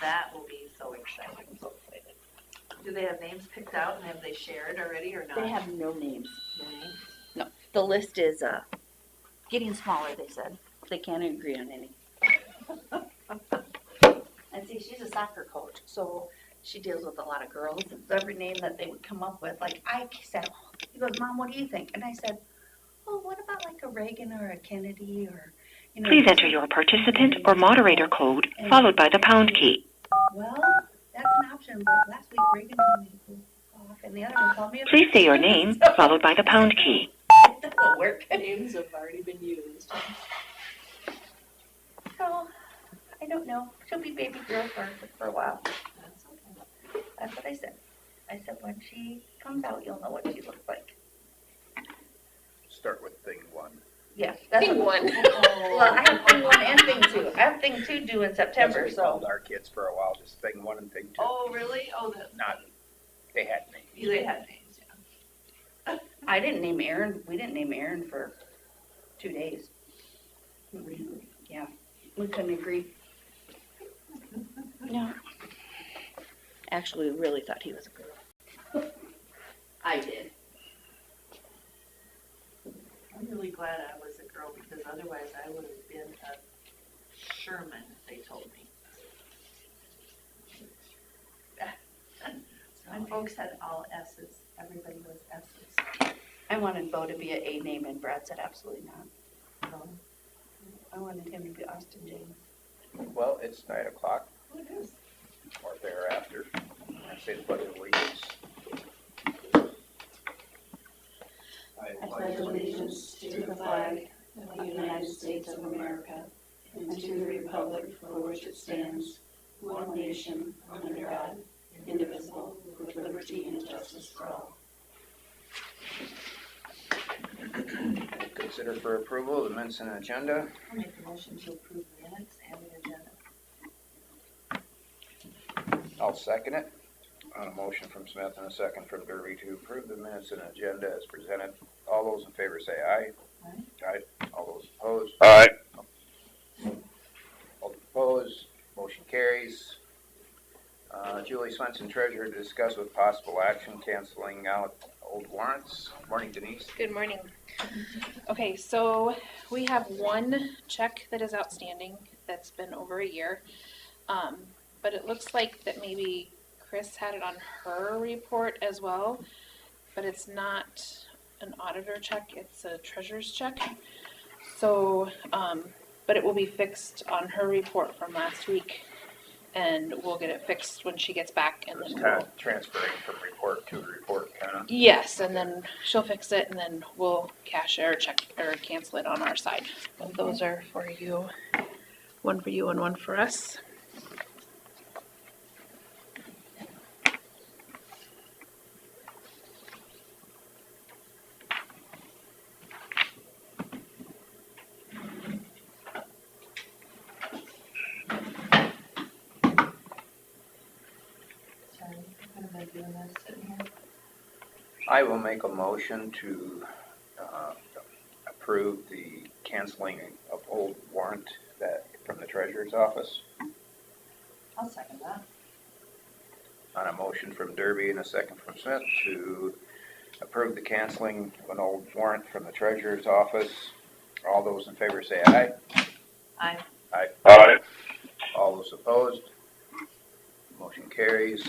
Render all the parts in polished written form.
that will be so exciting. I'm so excited. Do they have names picked out and have they shared already or not? They have no names. No names? No. The list is getting smaller, they said. They can't agree on any. And see, she's a soccer coach, so she deals with a lot of girls. And every name that they would come up with, like I said, he goes, Mom, what do you think? And I said, oh, what about like a Reagan or a Kennedy or, you know. Please enter your participant or moderator code followed by the pound key. Well, that's an option, but last week Reagan told me to go off, and the other one called me. Please say your name followed by the pound key. That will work. Names have already been used. So, I don't know. She'll be baby girl for a while. That's okay. That's what I said. I said, when she comes out, you'll know what she looks like. Start with thing 1. Yeah. That's Thing what, 1. well, I have thing 1 and thing 2. I have thing 2 due in September, That's what we called so. our kids for a while, just thing 1 and thing 2. Oh, really? Oh, that's Not, they had names. they had names, yeah. I didn't name Aaron. We didn't name Aaron for 2 days. Really? Yeah. We couldn't agree. No. Actually, we really thought he was a girl. I did. I'm really glad I was a girl because otherwise I would have been a Sherman, they told me. My folks had all S's. Everybody was S's. I wanted Bo to be an A name, and Brad said absolutely not. So, I wanted him to be Austin James. Well, it's 9 o'clock oh, it is. or thereafter. I say the pledge of allegiance. I pledge allegiance to the flag of the United States of America and to the republic for which it stands, one nation, under God, indivisible, with liberty and justice for all. Consider for approval the minutes and agenda. I'll make a motion to approve the minutes and the agenda. I'll second it. On a motion from Smith and a second from Derby to approve the minutes and agenda as presented. All those in favor say aye. Aye. Aye. All those opposed? Aye. All opposed, motion carries. Julie Swenson, treasurer, to discuss with possible action canceling out old warrants. Morning, Denise. Good morning. Okay, so we have one check that is outstanding that's been over a year. But it looks like that maybe Chris had it on her report as well, but it's not an auditor check, it's a treasurer's check. So, but it will be fixed on her report from last week, and we'll get it fixed when she gets back, and Just then kind we'll, of transferring from report to report, kind of. yes, and then she'll fix it, and then we'll cash it or check or cancel it on our side. And those are for you, one for you and one for us. Sorry, I've been doing this sitting here. I will make a motion to approve the canceling of old warrant that from the treasurer's office. I'll second that. On a motion from Derby and a second from Smith to approve the canceling of an old warrant from the treasurer's office. All those in favor say aye. Aye. Aye. Aye. All those opposed? Motion carries.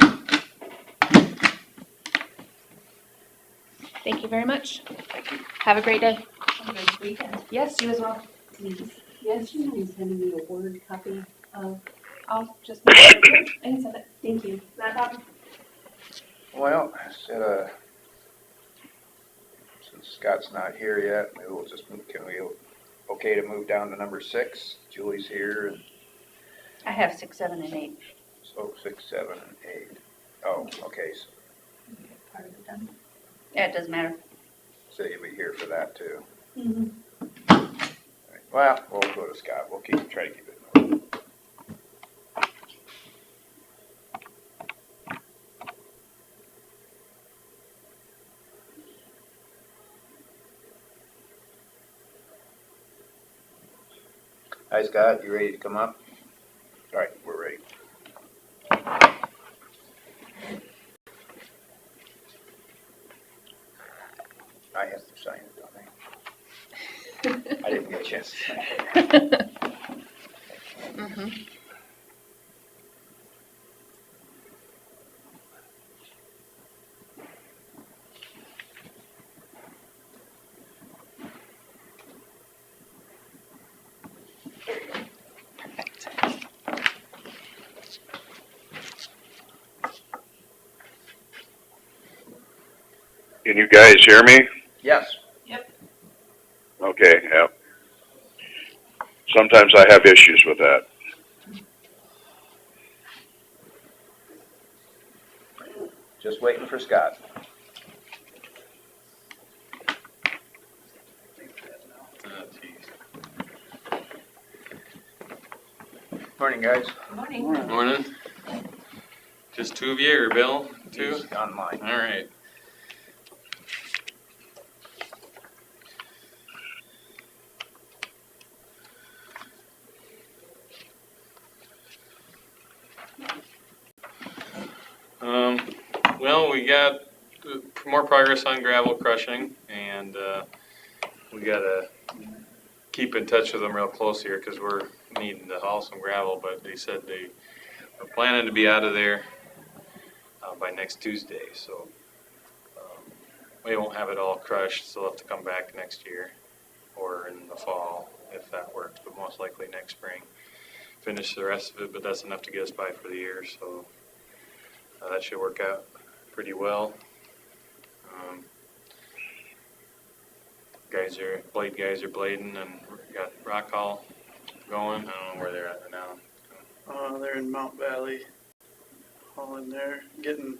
Thank you very much. Have a great day. Have a nice weekend. Yes, you as well. Yes, you mind sending me a Word copy of, I'll just make it here. I can send it. thank you. Not a problem. Well, since Scott's not here yet, maybe we'll just move, okay to move down to number 6? Julie's here, and I have 6, 7, and 8. so 6, 7, and 8. Oh, okay, so Part of it done. Yeah, it doesn't matter. you'll be here for that too. Mm-hmm. Well, we'll go to Scott. We'll try to keep it moving. Hi, Scott. You ready to come up? All right, we're ready. I have to sign it, don't I? I didn't get a chance to sign it. Mhm. Can you guys hear me? Yes. Okay, yeah. Sometimes I have issues with that. Just waiting for Scott. Morning, guys. Morning. Morning. Just two of you, or Bill? Two? He's online. All right. Well, we got more progress on gravel crushing, and we gotta keep in touch with them real close here because we're needing to haul some gravel. But they said they are planning to be out of there by next Tuesday, so we won't have it all crushed. So we'll have to come back next year or in the fall if that works, but most likely next spring. Finish the rest of it, but that's enough to get us by for the year, so that should work out pretty well. Blade guys are blading and got rock haul going. I don't know where they're at right now. They're in Mount Valley, hauling there, getting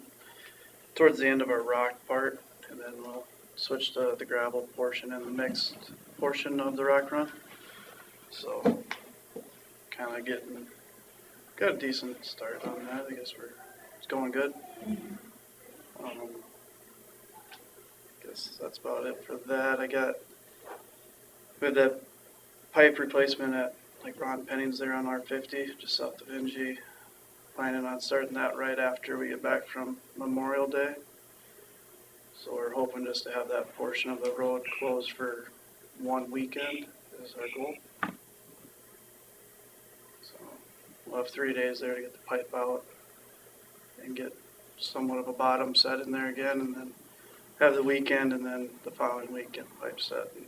towards the end of our rock part, and then we'll switch to the gravel portion and the mixed portion of the rock run. So, kind of got a decent start on that. I guess it's going good. Guess that's about it for that. We had that pipe replacement at like Ron Penning's there on R50, just south of NG. Planning on starting that right after we get back from Memorial Day. So we're hoping just to have that portion of the road closed for one weekend is our goal. So we'll have 3 days there to get the pipe out and get somewhat of a bottom set in there again, and then have the weekend, and then the following week get the pipe set and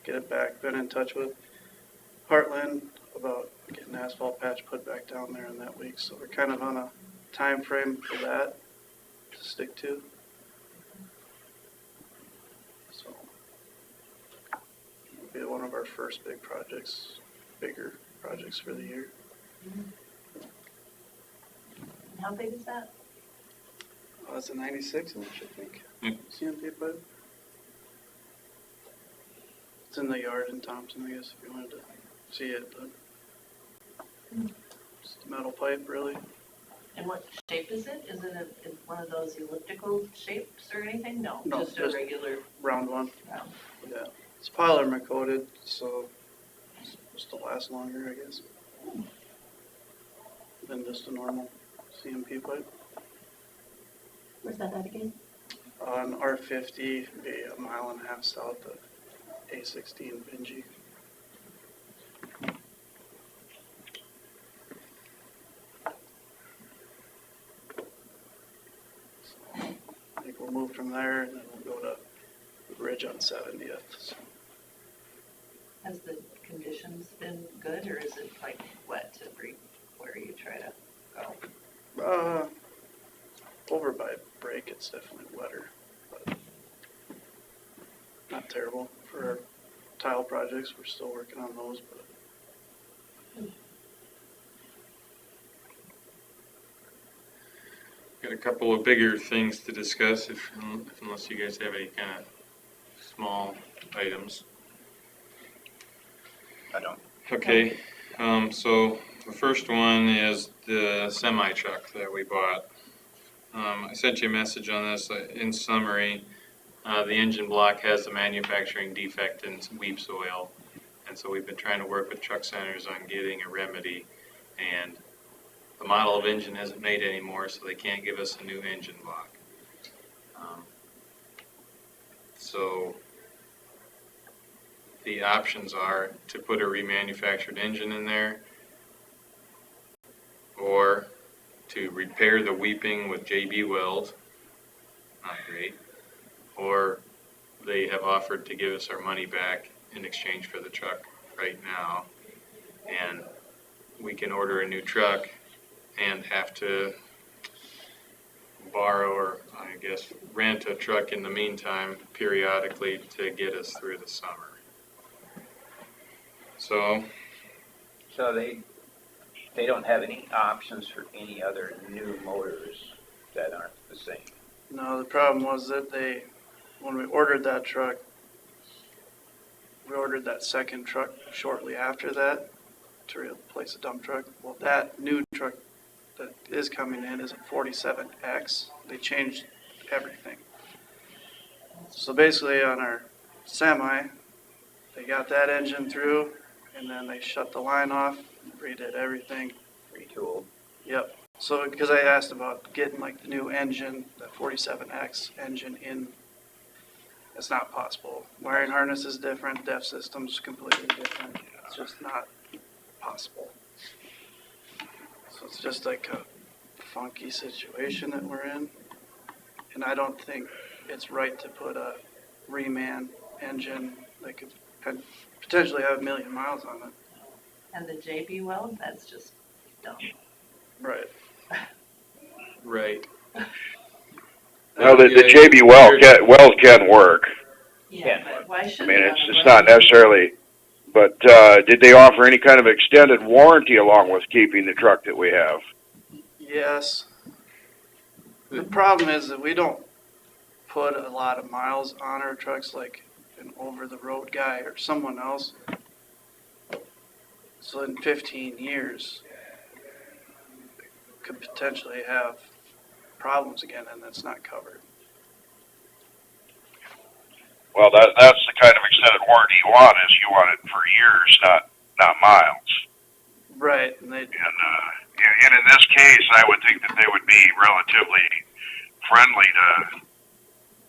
get it back. Been in touch with Heartland about getting the asphalt patch put back down there in that week, so we're kind of on a time frame for that to stick to. So it'll be one of our first bigger projects for the year. How big is that? That's a 96 inch, I think. CMP pipe. It's in the yard in Thompson, I guess, if you wanted to see it, but just a metal pipe, really. And what shape is it? Is it one of those elliptical shapes or anything? No, No, just a just regular round one. round. Yeah, it's polymer coated, so it's supposed to last longer, I guess, than just a normal CMP pipe. Where's that at again? On R50, be a mile and a half south of A16 Vingy. So I think we'll move from there, and then we'll go to the bridge on 70th. So, Has the conditions been good, or is it like wet everywhere you try to go? over by break, it's definitely wetter, but not terrible for our tile projects. We're still working on those, but Got a couple of bigger things to discuss, unless you guys have any kind of small items. I don't. Okay, so the first one is the semi truck that we bought. I sent you a message on this. In summary, the engine block has a manufacturing defect in weeps oil, and so we've been trying to work with truck centers on getting a remedy, and the model of engine isn't made anymore, so they can't give us a new engine block. So the options are to put a remanufactured engine in there, or to repair the weeping with JB Weld, not great, or they have offered to give us our money back in exchange for the truck right now, and we can order a new truck and have to borrow, or I guess rent a truck in the meantime periodically to get us through the summer. So So they don't have any options for any other new motors that aren't the same. No, the problem was that when we ordered that truck, we ordered that second truck shortly after that to replace a dump truck. Well, that new truck that is coming in is a 47X. They changed everything. So basically on our semi, they got that engine through, and then they shut the line off, redid everything. Retooled. Yep. So because I asked about getting like the new engine, that 47X engine in, it's not possible. Wiring harness is different, DEF system's completely different. It's just not possible. So it's just like a funky situation that we're in. And I don't think it's right to put a reman engine that could potentially have 1 million miles on it. And the JB Weld, that's just dumb. Right. right. No, the JB wells can work. Yeah, but why I should mean, they it's on a just not brand new- necessarily, but, did they offer any kind of extended warranty along with keeping the truck that we have? Yes. The problem is that we don't put a lot of miles on our trucks like an over-the-road guy or someone else. So in 15 years, could potentially have problems again, and that's not covered. Well, that's the kind of extended warranty you want, is you want it for years, not miles. Right, and they, And in this case, I would think that they would be relatively friendly to,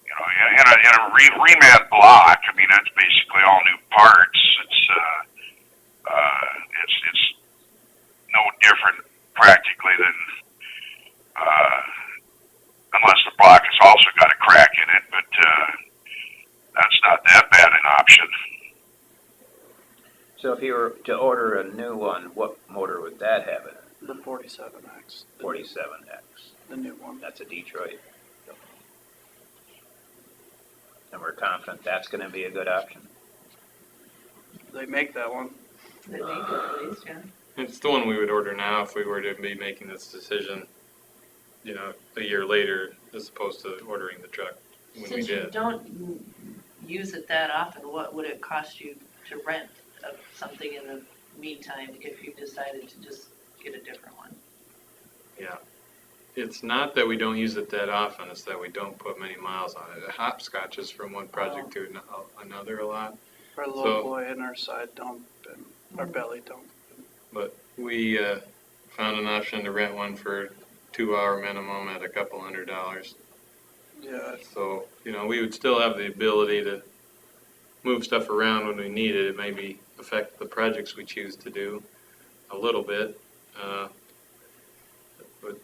you know, in a reman block. I mean, that's basically all new parts. It's no different practically than, unless the block has also got a crack in it, but that's not that bad an option. So if you were to order a new one, what motor would that have in it? the 47X, 47X. the new one. That's a Detroit. And we're confident that's going to be a good option. They make that one. They make it at least, yeah. It's the one we would order now if we were to be making this decision, you know, a year later, as opposed to ordering the truck when we Since you did. don't use it that often, what would it cost you to rent something in the meantime if you decided to just get a different one? Yeah. It's not that we don't use it that often, it's that we don't put many miles on it. It hopscotches from one project to another a lot. Our low boy and our side dump and our belly dump. But we found an option to rent one for 2-hour minimum at a couple $100. Yeah, So, you know, we would still have the ability to move stuff around when we need it. It maybe affect the projects we choose to do a little bit. But,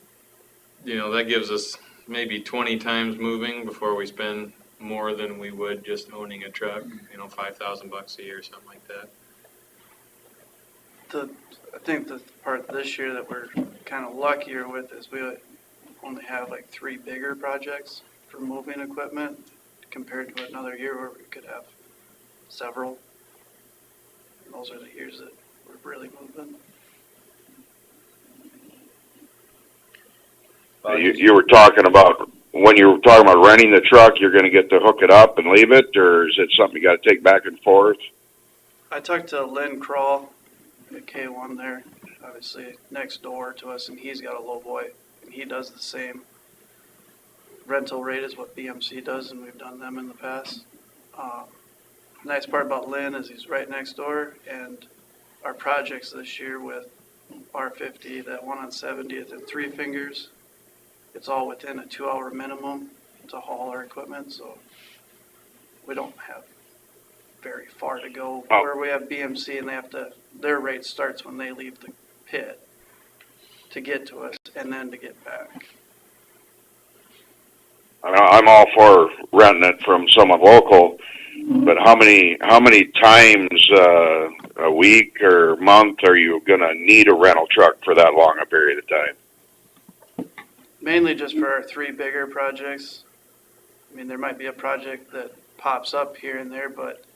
you know, that gives us maybe 20 times moving before we spend more than we would just owning a truck, you know, $5,000 a year, something like that. I think the part this year that we're kind of luckier with is we only have like 3 bigger projects for moving equipment compared to another year where we could have several. And those are the years that we're really moving. You were talking about, when you were talking about renting the truck, you're gonna get to hook it up and leave it, or is it something you gotta take back and forth? I talked to Lynn Kroll at K1 there, obviously next door to us, and he's got a low boy, and he does the same rental rate as what BMC does, and we've done them in the past. Nice part about Lynn is he's right next door, and our projects this year with R50, that one on 70th and Three Fingers, it's all within a 2-hour minimum to haul our equipment, so we don't have very far to go. Oh. Where we have BMC and their rate starts when they leave the pit to get to us and then to get back. I'm all for renting it from someone local, but how many times a week or month are you gonna need a rental truck for that long a period of time? Mainly just for our 3 bigger projects. I mean, there might be a project that pops up here and there, but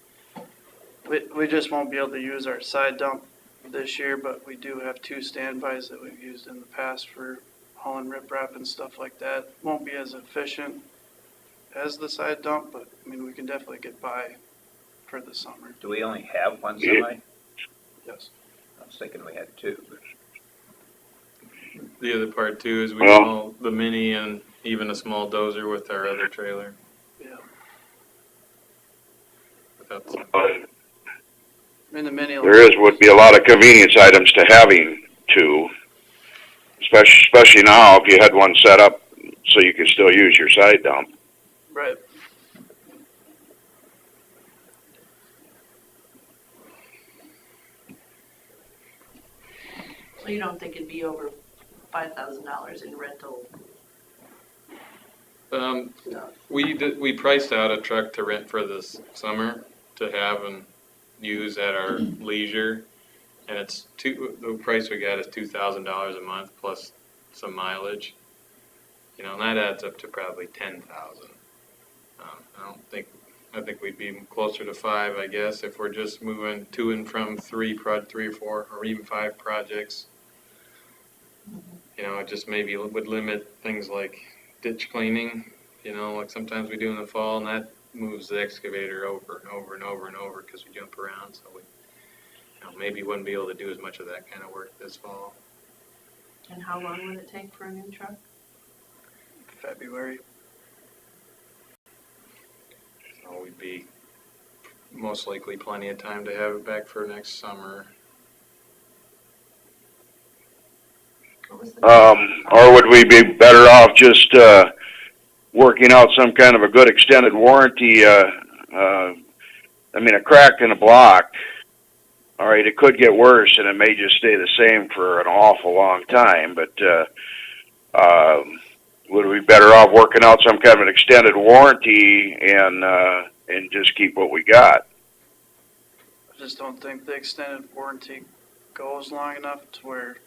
we just won't be able to use our side dump this year, but we do have 2 standbys that we've used in the past for hauling riprap and stuff like that. Won't be as efficient as the side dump, but I mean, we can definitely get by for the summer. Do we only have one semi? Yes. I was thinking we had 2. But The other part too is we Well- haul the mini and even a small dozer with our other trailer. Yeah. Without some- I mean, the mini. Would be a lot of convenience items to having 2, especially now if you had one set up so you could still use your side dump. Right. So you don't think it'd be over $5,000 in rental? We priced out a truck to rent for this summer to have and use at our leisure, and the price we got is $2,000 a month plus some mileage. You know, and that adds up to probably $10,000. I think we'd be closer to 5, I guess, if we're just moving to and from 3 or 4 or even 5 projects. You know, it just maybe would limit things like ditch cleaning, you know, like sometimes we do in the fall, and that moves the excavator over and over and over and over because we jump around, so we, you know, maybe wouldn't be able to do as much of that kind of work this fall. And how long would it take for a new truck? February. So we'd be most likely plenty of time to have it back for next summer. What was the Or would we be better off just, working out some kind of a good extended warranty, I mean, a crack in a block, all right, it could get worse and it may just stay the same for an awful long time, but, would we be better off working out some kind of an extended warranty and just keep what we got? I just don't think the extended warranty goes long enough to where,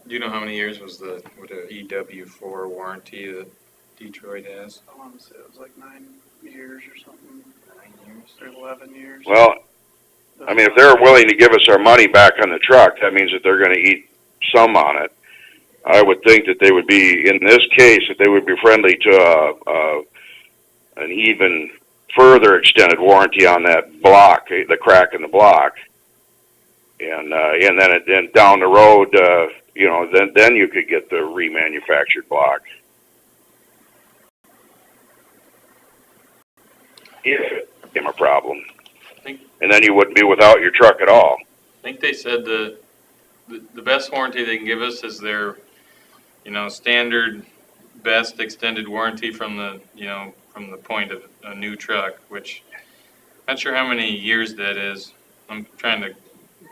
Do you know how many years was the EW4 warranty that Detroit has? I want to say it was like 9 years or something, 9 years. or 11 years. Well, I mean, if they're willing to give us our money back on the truck, that means that they're gonna eat some on it. I would think that they would be, in this case, that they would be friendly to, an even further extended warranty on that block, the crack in the block. And then down the road, you know, then you could get the remanufactured block. If it became a problem. And then you wouldn't be without your truck at all. I think they said the best warranty they can give us is their, you know, standard best extended warranty from the point of a new truck, which I'm not sure how many years that is. I'm trying to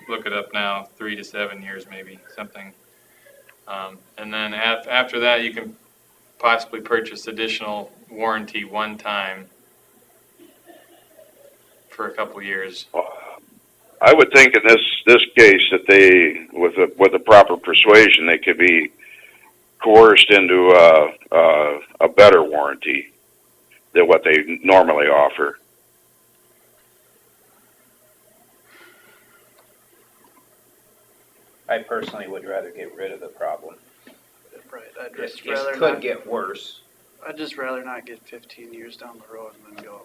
look it up now, 3 to 7 years maybe, something. And then after that, you can possibly purchase additional warranty one time for a couple years. I would think in this case that they, with a proper persuasion, they could be coerced into a better warranty than what they normally offer. I personally would rather get rid of the problem. Right, I'd It just rather could not, get worse. I'd just rather not get 15 years down the road and then go.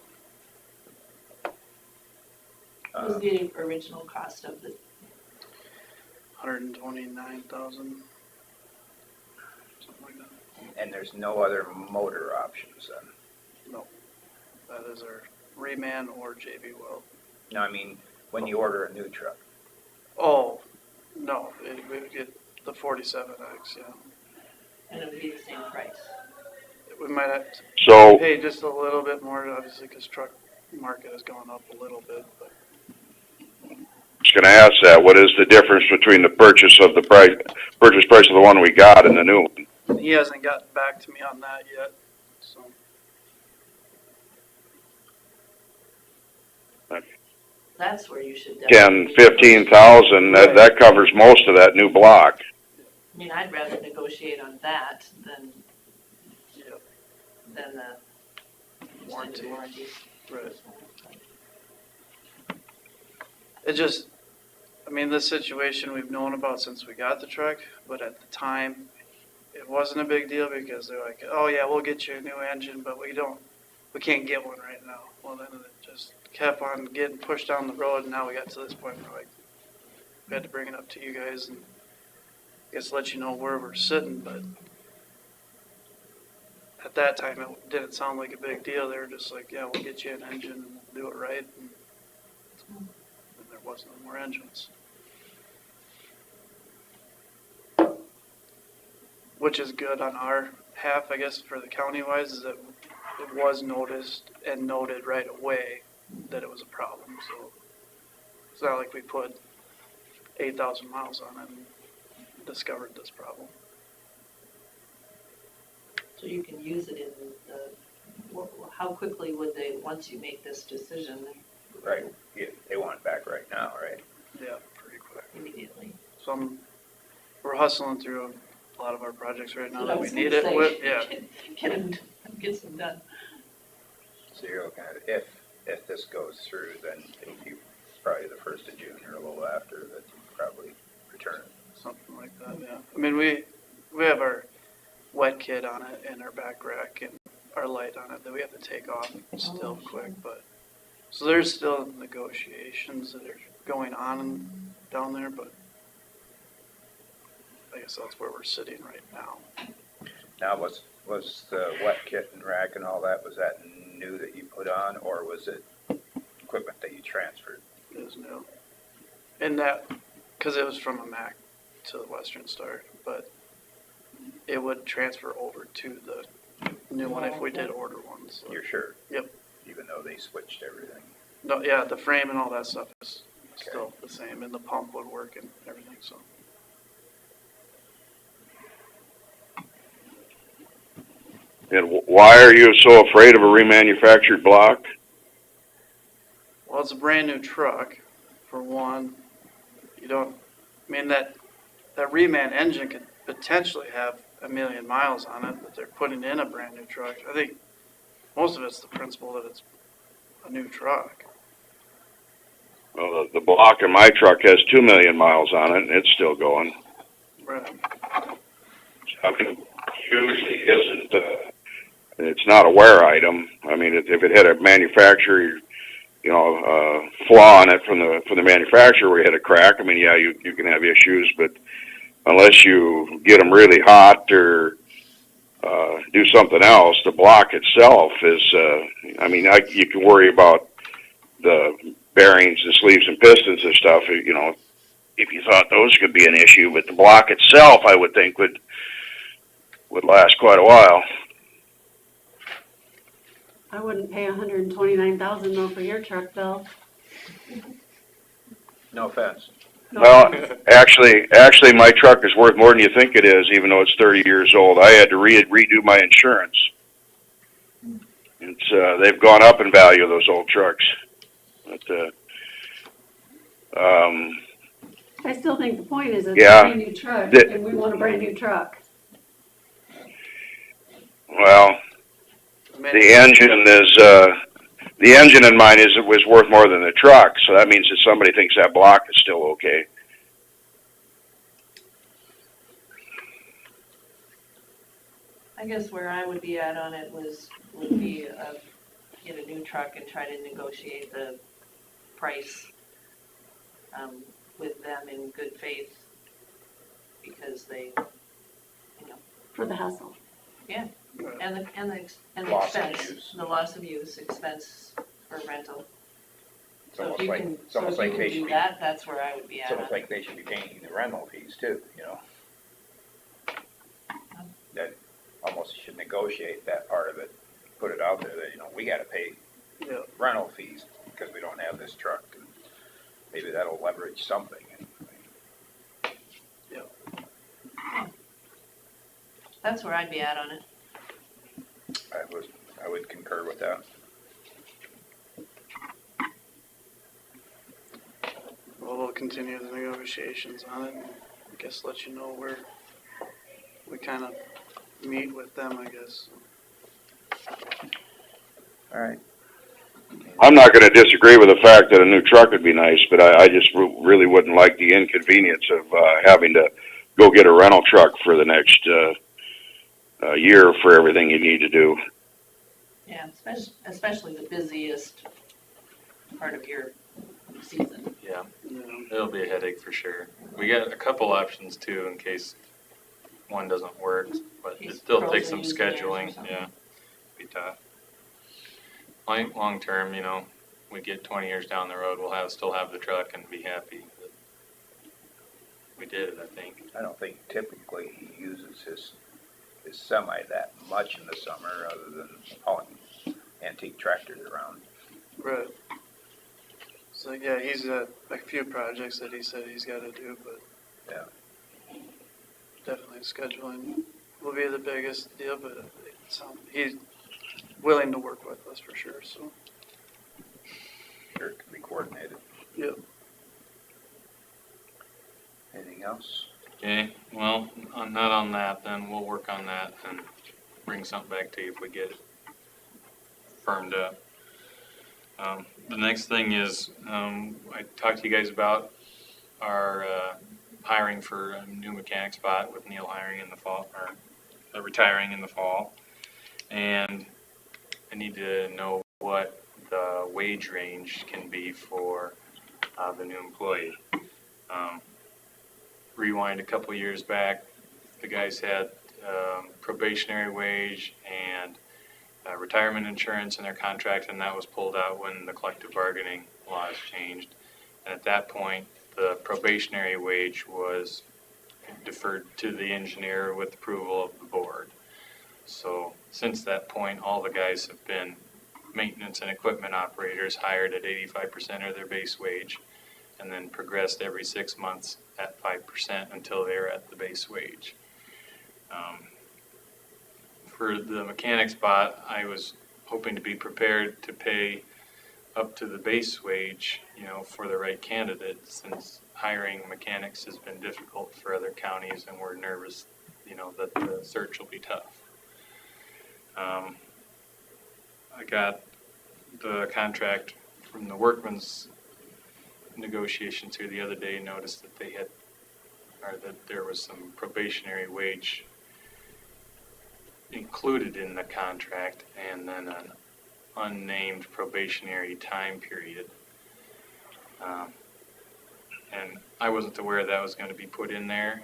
What was the original cost of the, 129,000, something like that. And there's no other motor options then? No, that is our reman or JB Weld. No, I mean, when you order a new truck. Oh, no, we would get the 47X, yeah. and it would be the same price? We might have to So, pay just a little bit more, obviously, because truck market has gone up a little bit, but Just gonna ask that, what is the difference between the purchase price of the one we got and the new one? he hasn't gotten back to me on that yet, so. That's where you should 10, definitely. 15,000, that covers most of that new block. I mean, I'd rather negotiate on that than Yep. the Warranty. warranty. Right. It just, I mean, this situation we've known about since we got the truck, but at the time, it wasn't a big deal because they're like, oh yeah, we'll get you a new engine, but we can't get one right now. Well, then it just kept on getting pushed down the road, and now we got to this point where like, we had to bring it up to you guys and I guess let you know where we're sitting, but at that time, it didn't sound like a big deal. They were just like, yeah, we'll get you an engine and we'll do it right. And there was no more engines. Which is good on our half, I guess, for the county-wise, is that it was noticed and noted right away that it was a problem, so it's not like we put 8,000 miles on it and discovered this problem. So you can use it in how quickly would they, once you make this decision, Right, yeah, they want it back right now, right? Yeah, pretty quick. immediately? So we're hustling through a lot of our projects right now that we That's need what it I'm with, saying. yeah. Get some done. So you're looking at, if this goes through, then it'll be probably the 1st of June or a little after that you probably return it. Something like that, yeah. I mean, we have our wet kit on it and our back rack and our light on it that we have to take off still quick, but, so there's still negotiations that are going on down there, but I guess that's where we're sitting right now. Now, was the wet kit and rack and all that, was that new that you put on, or was it equipment that you transferred? It is new. And that, cause it was from a Mac to the Western Star, but it would transfer over to the new one if we did order one, so. You're sure? Yep. Even though they switched everything? No, yeah, the frame and all that stuff is still the same, and the pump would work and everything, so. And why are you so afraid of a remanufactured block? Well, it's a brand new truck, for one. You don't, I mean, that reman engine could potentially have 1 million miles on it, but they're putting in a brand new truck. I think most of it's the principle that it's a new truck. Well, the block in my truck has 2 million miles on it, and it's still going. Right. I mean, usually isn't, it's not a wear item. I mean, if it had a manufacturer, flaw in it from the manufacturer where you had a crack, I mean, yeah, you can have issues, but unless you get them really hot or do something else, the block itself is, you can worry about the bearings and sleeves and pistons and stuff, if you thought those could be an issue, but the block itself, I would think, would last quite a while. I wouldn't pay $129,000 though for your truck, Bill. No offense. Well, actually, my truck is worth more than you think it is, even though it's 30 years old. I had to redo my insurance. They've gone up in value, those old trucks. But, I still think the point is it's Yeah. a brand new truck, and we want a brand new truck. well, the engine in mine was worth more than the truck, so that means that somebody thinks that block is still okay. I guess where I would be at on it would be get a new truck and try to negotiate the price with them in good faith, because they, For the hassle. and the Loss of expense, use. the loss of use, expense for rental. It's So if almost you like, can, it's almost like they should do be, that, that's where I would be it's at. almost like they should be paying the rental fees too, That almost should negotiate that part of it, put it out there that, we gotta pay Yeah. rental fees, because we don't have this truck, and maybe that'll leverage something. That's where I'd be at on it. I would concur with that. Well, we'll continue the negotiations on it, and I guess let you know where we kind of meet with them, I guess. All right. I'm not gonna disagree with the fact that a new truck would be nice, but I just really wouldn't like the inconvenience of, having to go get a rental truck for the next, year for everything you need to do. Yeah, especially the busiest part of your season. Yeah, You know, it'll be a headache for sure. We got a couple options too in case one doesn't work, but it still takes some scheduling, yeah. Be tough. Long term, you know, we get 20 years down the road, we'll still have the truck and be happy. But we did it, I think. I don't think typically he uses his semi that much in the summer, other than hauling antique tractors around. right. So, yeah, he's got a few projects that he said he's gotta do, but. Yeah. Definitely scheduling will be the biggest deal, but he's willing to work with us for sure, so. Sure, it can be coordinated. Yep. Anything else? Okay, well, not on that, then we'll work on that and bring something back to you if we get it firmed up. The next thing is, I talked to you guys about our, hiring for a new mechanic spot with Neil hiring in the fall, or retiring in the fall. And I need to know what the wage range can be for, the new employee. Rewind a couple years back, the guys had probationary wage and retirement insurance in their contract, and that was pulled out when the collective bargaining laws changed. And at that point, the probationary wage was deferred to the engineer with approval of the board. So since that point, all the guys have been maintenance and equipment operators hired at 85% of their base wage, and then progressed every 6 months at 5% until they're at the base wage. For the mechanic spot, I was hoping to be prepared to pay up to the base wage, you know, for the right candidate, since hiring mechanics has been difficult for other counties, and we're nervous, you know, that the search will be tough. I got the contract from the workman's negotiations here the other day, noticed that that there was some probationary wage included in the contract, and then an unnamed probationary time period. And I wasn't aware that was going to be put in there,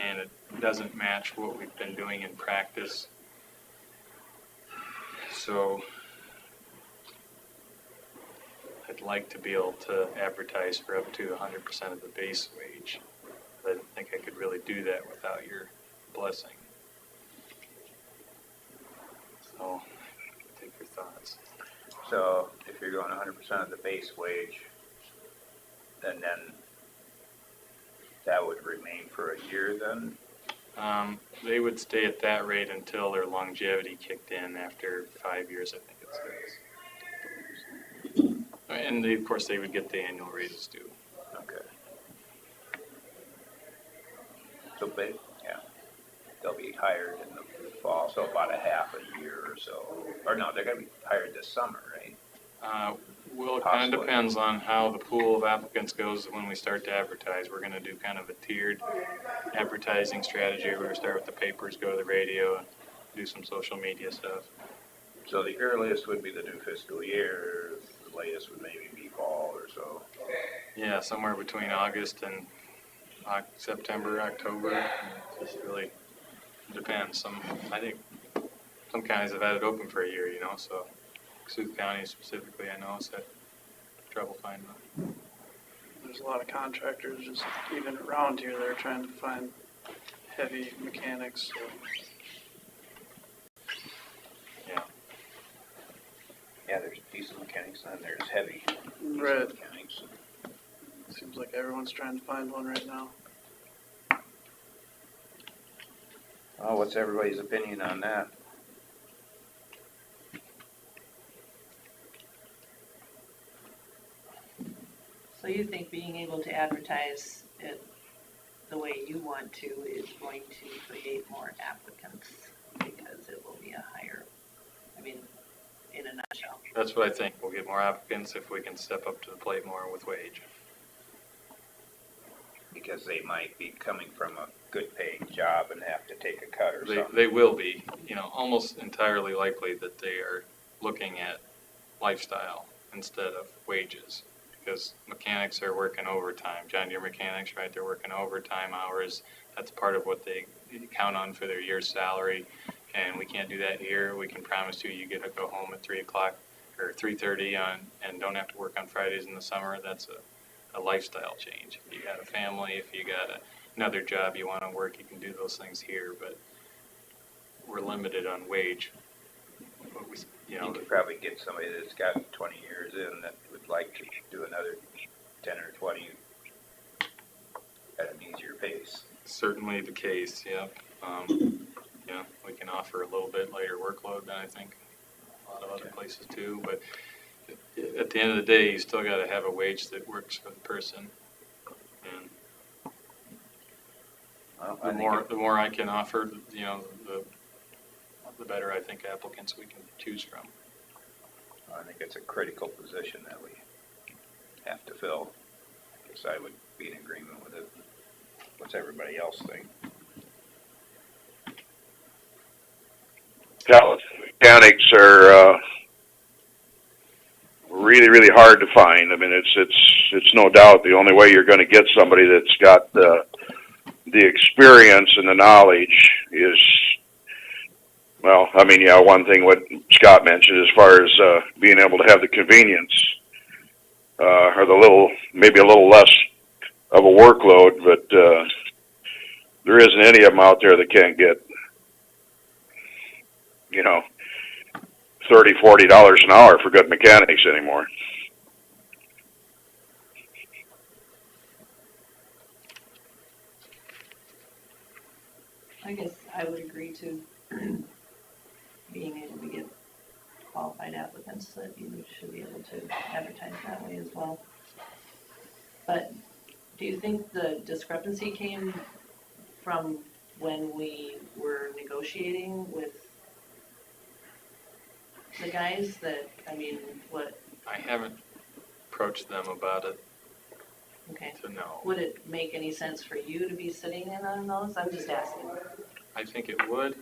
and it doesn't match what we've been doing in practice. So I'd like to be able to advertise for up to 100% of the base wage. But I don't think I could really do that without your blessing. So, take your thoughts. So if you're going 100% of the base wage, then that would remain for a year then? They would stay at that rate until their longevity kicked in after 5 years, I think it says. And of course, they would get the annual raises too. Okay. So yeah, they'll be hired in the fall, so about a half a year or so. Or no, they're gonna be hired this summer, right? Well, it kind of Possibly. depends on how the pool of applicants goes when we start to advertise. We're gonna do kind of a tiered advertising strategy. We're gonna start with the papers, go to the radio, and do some social media stuff. So the earliest would be the new fiscal year, the latest would maybe be fall or so. Yeah, somewhere between August and September, October. It just really depends. I think some counties have had it open for a year, you know, so Sioux County specifically, I know, has had trouble finding them. There's a lot of contractors just even around here that are trying to find heavy mechanics. So. Yeah. Yeah, there's diesel mechanics, and then there's heavy diesel Right. mechanics. Seems like everyone's trying to find one right now. Oh, what's everybody's opinion on that? So you think being able to advertise it the way you want to is going to create more applicants because it will be a higher, I mean, in a nutshell. That's what I think. We'll get more applicants if we can step up to the plate more with wage. Because they might be coming from a good paying job and have to take a cut or something. They will be, almost entirely likely that they are looking at lifestyle instead of wages. Because mechanics are working overtime. John Deere mechanics, right, they're working overtime hours. That's part of what they count on for their year's salary. And we can't do that here. We can promise you get to go home at 3 o'clock or 3:30 and don't have to work on Fridays in the summer. That's a lifestyle change. If you got a family, if you got another job you want to work, you can do those things here, but we're limited on wage. But You could probably get somebody that's got 20 years in that would like to do another 10 or 20 at an easier pace. certainly the case, yeah. We can offer a little bit lighter workload than I think a lot of other places too, but at the end of the day, you still got to have a wage that works for the person. And Well, the more I can offer, the better I think applicants we can choose from. I think it's a critical position that we have to fill. I guess I would be in agreement with it. What's everybody else think? Mechanics are really, really hard to find. I mean, it's no doubt the only way you're going to get somebody that's got the experience and the knowledge is, well, I mean, yeah, one thing what Scott mentioned as far as being able to have the convenience or maybe a little less of a workload, but there isn't any of them out there that can't get, $30, $40 an hour for good mechanics anymore. I guess I would agree to being able to get qualified applicants, that you should be able to advertise that way as well. But do you think the discrepancy came from when we were negotiating with the guys what? I haven't approached them about it Okay. to know. Would it make any sense for you to be sitting in on those? I'm just asking. I think it would.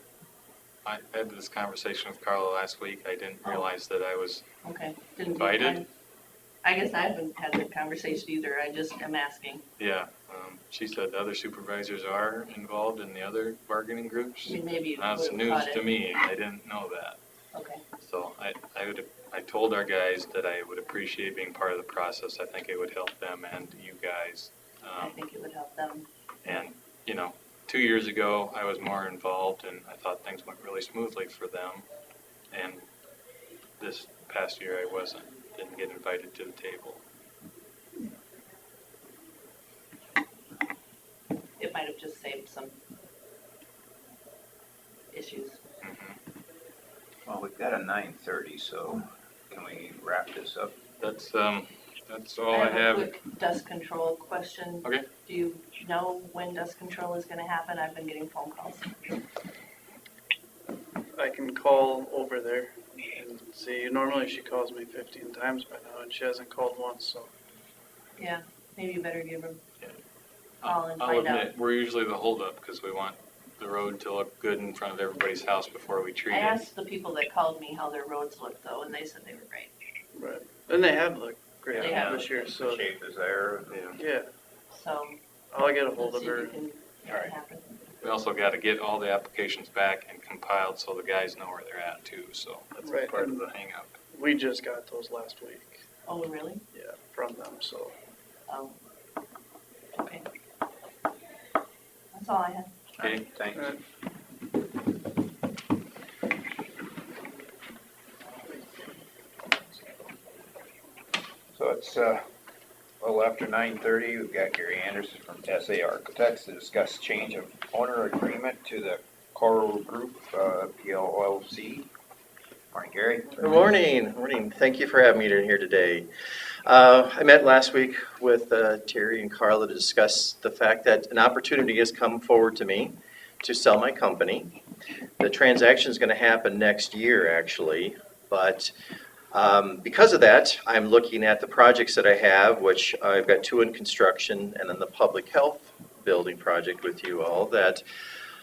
I had this conversation with Carla last week. I didn't realize that I was Okay. Didn't invited. I guess I haven't had that conversation either. I just am asking. Yeah, she said the other supervisors are involved in the other bargaining groups. I mean, maybe you That's would have news caught to it. me. I didn't know that. Okay. So I told our guys that I would appreciate being part of the process. I think it would help them and you guys. I think it would help them. And, 2 years ago, I was more involved and I thought things went really smoothly for them. And this past year, I wasn't, didn't get invited to the table. It might have just saved some issues. Well, we've got a 9:30, so can we wrap this up? That's all I a have. quick dust control question. Okay. Do you know when dust control is gonna happen? I've been getting phone calls. I can call over there and see. Normally she calls me 15 times by now, and she hasn't called once, so. Yeah, maybe you better give them Yeah. a call and I'll find out. admit, we're usually the holdup because we want the road to look good in front of everybody's house before we treat I it. asked the people that called me how their roads looked though, and they said they were great. Right. And they have looked great They have. this year, The so, shape is there. Yeah. yeah. So I'll get a hold let's of see if her. we can make Alright. it happen. We also got to get all the applications back and compiled so the guys know where they're at too. So that's Right. part of the hang up. We just got those last week, Oh, really? yeah, from them, so. Oh. Okay. That's all I had. Okay. Thanks. Alright. It's a little after 9:30. We've got Gary Anderson from SA Architects to discuss change of owner agreement to the Coral Group, PLLC. Morning, Gary. Good morning. Morning. Thank you for having me here today. I met last week with Terry and Carla to discuss the fact that an opportunity has come forward to me to sell my company. The transaction is going to happen next year, actually, but because of that, I'm looking at the projects that I have, which I've got 2 in construction, and then the public health building project with you all, that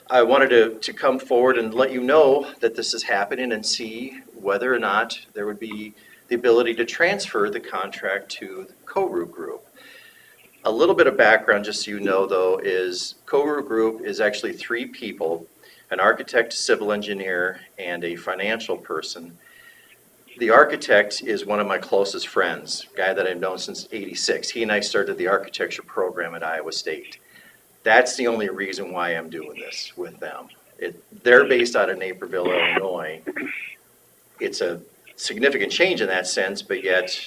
I wanted to come forward and let you know that this is happening and see whether or not there would be the ability to transfer the contract to the Koru Group. A little bit of background, just so you know, though, is Koru Group is actually 3 people, an architect, civil engineer, and a financial person. The architect is one of my closest friends, a guy that I've known since '86. He and I started the architecture program at Iowa State. That's the only reason why I'm doing this with them. They're based out of Naperville, Illinois. It's a significant change in that sense, but yet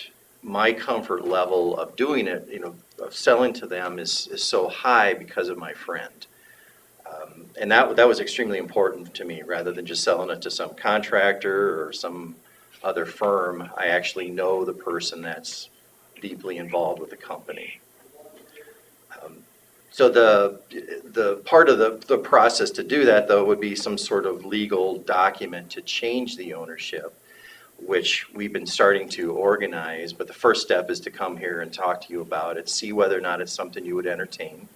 my comfort level of doing it, of selling to them is so high because of my friend. And that was extremely important to me, rather than just selling it to some contractor or some other firm. I actually know the person that's deeply involved with the company. So the part of the process to do that, though, would be some sort of legal document to change the ownership, which we've been starting to organize. But the first step is to come here and talk to you about it, see whether or not it's something you would entertain.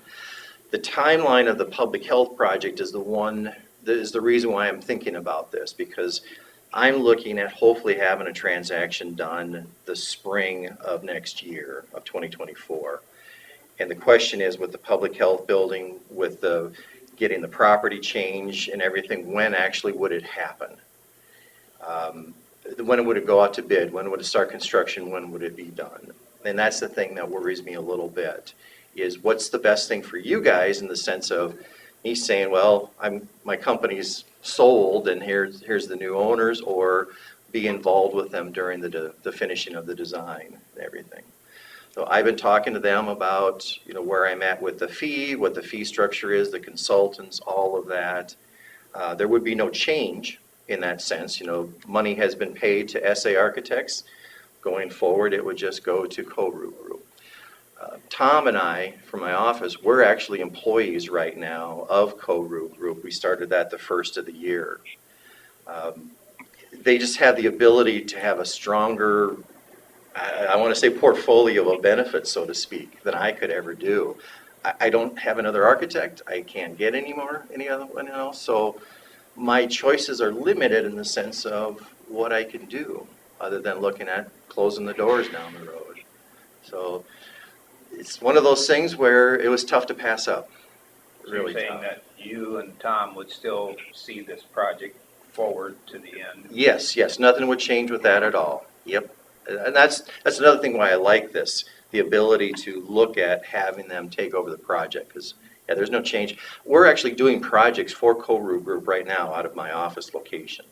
The timeline of the public health project is the reason why I'm thinking about this, because I'm looking at hopefully having a transaction done the spring of next year, of 2024. And the question is, with the public health building, with the getting the property change and everything, when actually would it happen? When would it go out to bid? When would it start construction? When would it be done? And that's the thing that worries me a little bit, is what's the best thing for you guys, in the sense of me saying, well, my company's sold and here's the new owners, or be involved with them during the finishing of the design and everything. So I've been talking to them about, where I'm at with the fee, what the fee structure is, the consultants, all of that. There would be no change in that sense. Money has been paid to SA Architects. Going forward, it would just go to Koru Group. Tom and I, from my office, we're actually employees right now of Koru Group. We started that the first of the year. They just have the ability to have a stronger, I want to say, portfolio of benefits, so to speak, than I could ever do. I don't have another architect. I can't get any other one else. So my choices are limited in the sense of what I can do, other than looking at closing the doors down the road. So it's one of those things where it was tough to pass up. So Really you're saying tough. that you and Tom would still see this project forward to the end? Yes, nothing would change with that at all. Yep. And that's another thing why I like this, the ability to look at having them take over the project, because there's no change. We're actually doing projects for Koru Group right now out of my office location.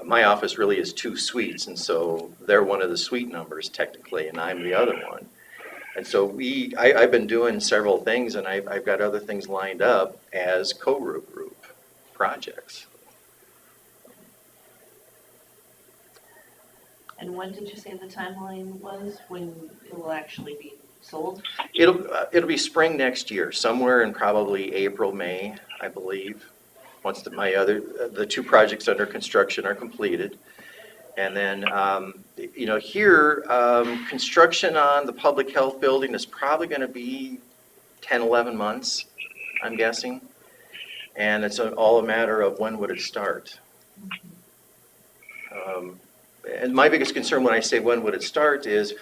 My office really is 2 suites, and so they're one of the suite numbers technically, and I'm the other one. And so I've been doing several things, and I've got other things lined up as Koru Group projects. And when did you say the timeline was, when it will actually be sold? It'll be spring next year, somewhere in probably April, May, I believe, once the 2 projects under construction are completed. And then, here, construction on the public health building is probably going to be 10, 11 months, I'm guessing. And it's all a matter of when would it start. And my biggest concern when I say when would it start is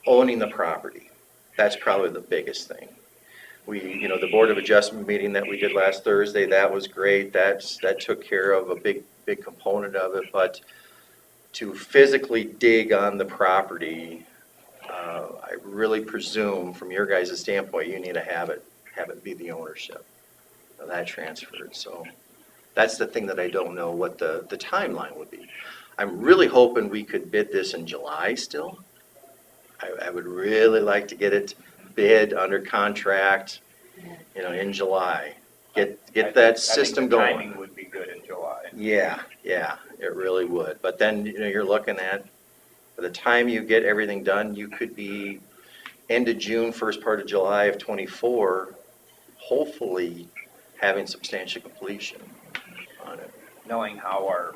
owning the property. That's probably the biggest thing. The Board of Adjustment meeting that we did last Thursday, that was great. That took care of a big component of it. But to physically dig on the property, I really presume, from your guys' standpoint, you need to have it be the ownership of that transferred. So that's the thing that I don't know what the timeline would be. I'm really hoping we could bid this in July still. I would really like to get it bid under contract, in July. Get that system I think the going. timing would be good in July. Yeah, it really would. But then, you're looking at, by the time you get everything done, you could be end of June, first part of July of '24, hopefully having substantial completion on it. Knowing how our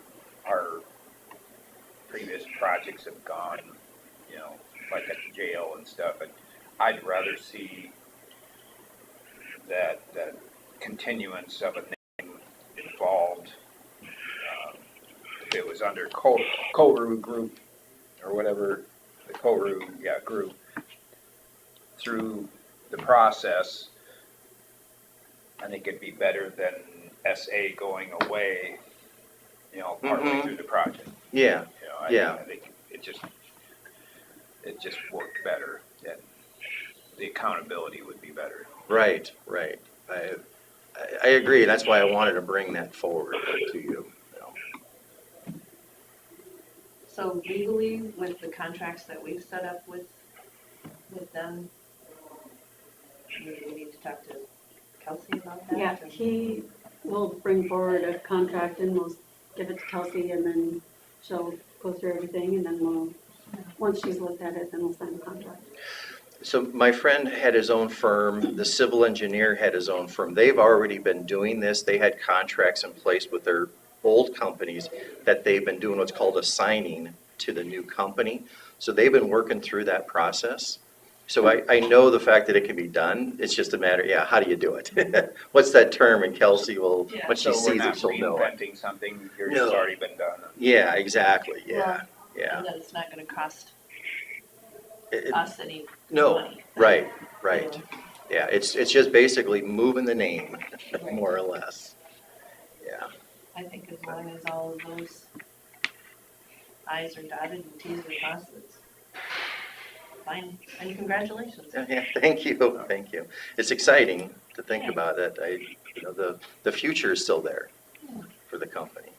previous projects have gone, like at the jail and stuff, and I'd rather see that continuance of a name involved. If it was under Koru Group or whatever, the Koru, group, through the process, I think it'd be better than SA going away, partway through the project. Yeah, I think it just worked better, and the accountability would be better. right. I agree. That's why I wanted to bring that forward to you. So legally, with the contracts that we've set up with them, maybe we need to talk to Kelsey about that? Yeah, he will bring forward a contract and we'll give it to Kelsey and then she'll go through everything and then once she's looked at it, then we'll sign the contract. So my friend had his own firm, the civil engineer had his own firm. They've already been doing this. They had contracts in place with their old companies that they've been doing what's called assigning to the new company. So they've been working through that process. So I know the fact that it can be done. It's just a matter, how do you do it? What's that term? And Kelsey will, when she So we're sees not it, she'll know it. reinventing something, it's No. already been done. Yeah, exactly, Well, yeah. And that it's not gonna cost It- us any No, money. right. Yeah, it's just basically moving the name, Right. more or less. Yeah. I think as long as all of those i's are dotted and t's are crossed, it's fine, and congratulations. Yeah, thank you. It's exciting to think about it. The future is still there for the company.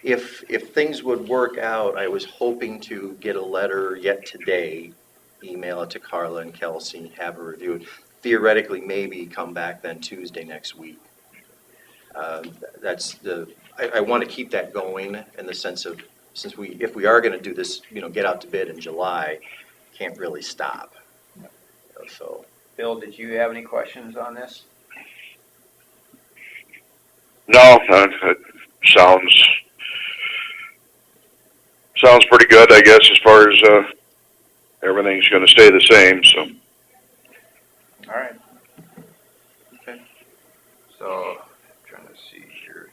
If things would work out, I was hoping to get a letter yet today, email it to Carla and Kelsey, have her review it. Theoretically, maybe come back then Tuesday next week. I want to keep that going in the sense of, if we are going to do this, get out to bid in July, can't really stop. So, Bill, did you have any questions on this? No, it sounds pretty good, I guess, as far as, everything's gonna stay the same, so. All right. Okay. So, trying to see here.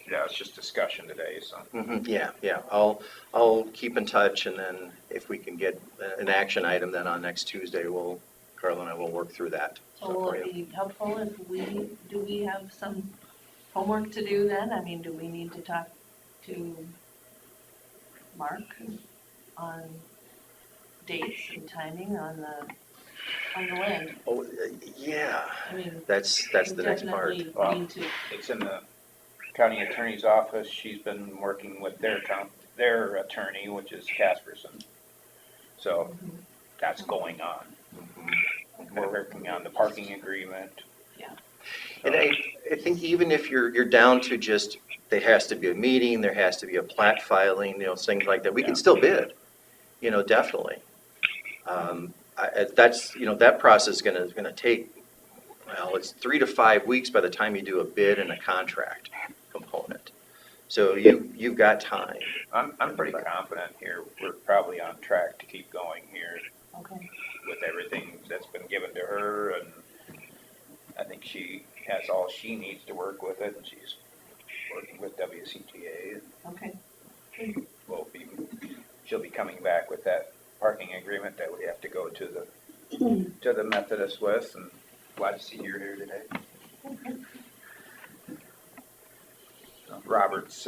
Yeah, it's just discussion today, so. yeah, I'll keep in touch, and then if we can get an action item, then on next Tuesday, Carla and I will work through that. So will it be helpful if do we have some homework to do then? I mean, do we need to talk to Mark on dates and timing on the land? Oh, yeah, I mean, that's we the next part. definitely Well, need to, It's in the county attorney's office. She's been working with their attorney, which is Casperson. So that's going on. We're working on the parking agreement. And I think even if you're down to just, there has to be a meeting, there has to be a plat filing, things like that, we can still bid, definitely. That process is gonna take, it's 3 to 5 weeks by the time you do a bid and a contract component. So you've got time. I'm pretty confident here. We're probably on track to keep going here okay. with everything that's been given to her, and I think she has all she needs to work with it, and she's working with WCTA. Okay. She'll be coming back with that parking agreement that we have to go to the Methodist with, and glad to see you're here today. Robert's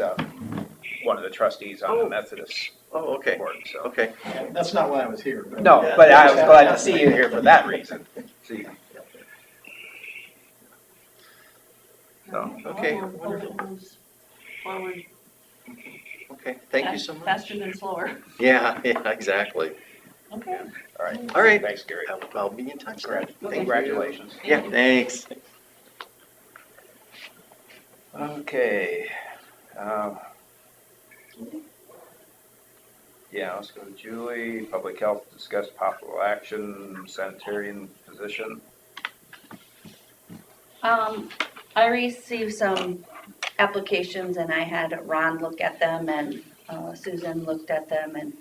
one of the trustees on the Methodist Oh, okay, board, so. okay. That's not why I was here. but- No, but I was glad to see you here for that reason. See. So, Okay, Hope it moves forward Okay, thank you so much. Faster than slower. Yeah, yeah, exactly. Okay. All right. All right. Thanks, Gary. I'll be in touch then. Thank you. Congratulations. Yeah, thanks. Okay. uh, Yeah, let's go to Julie. Public health, discuss possible action, sanitarian position. I received some applications and I had Ron look at them and Susan looked at them and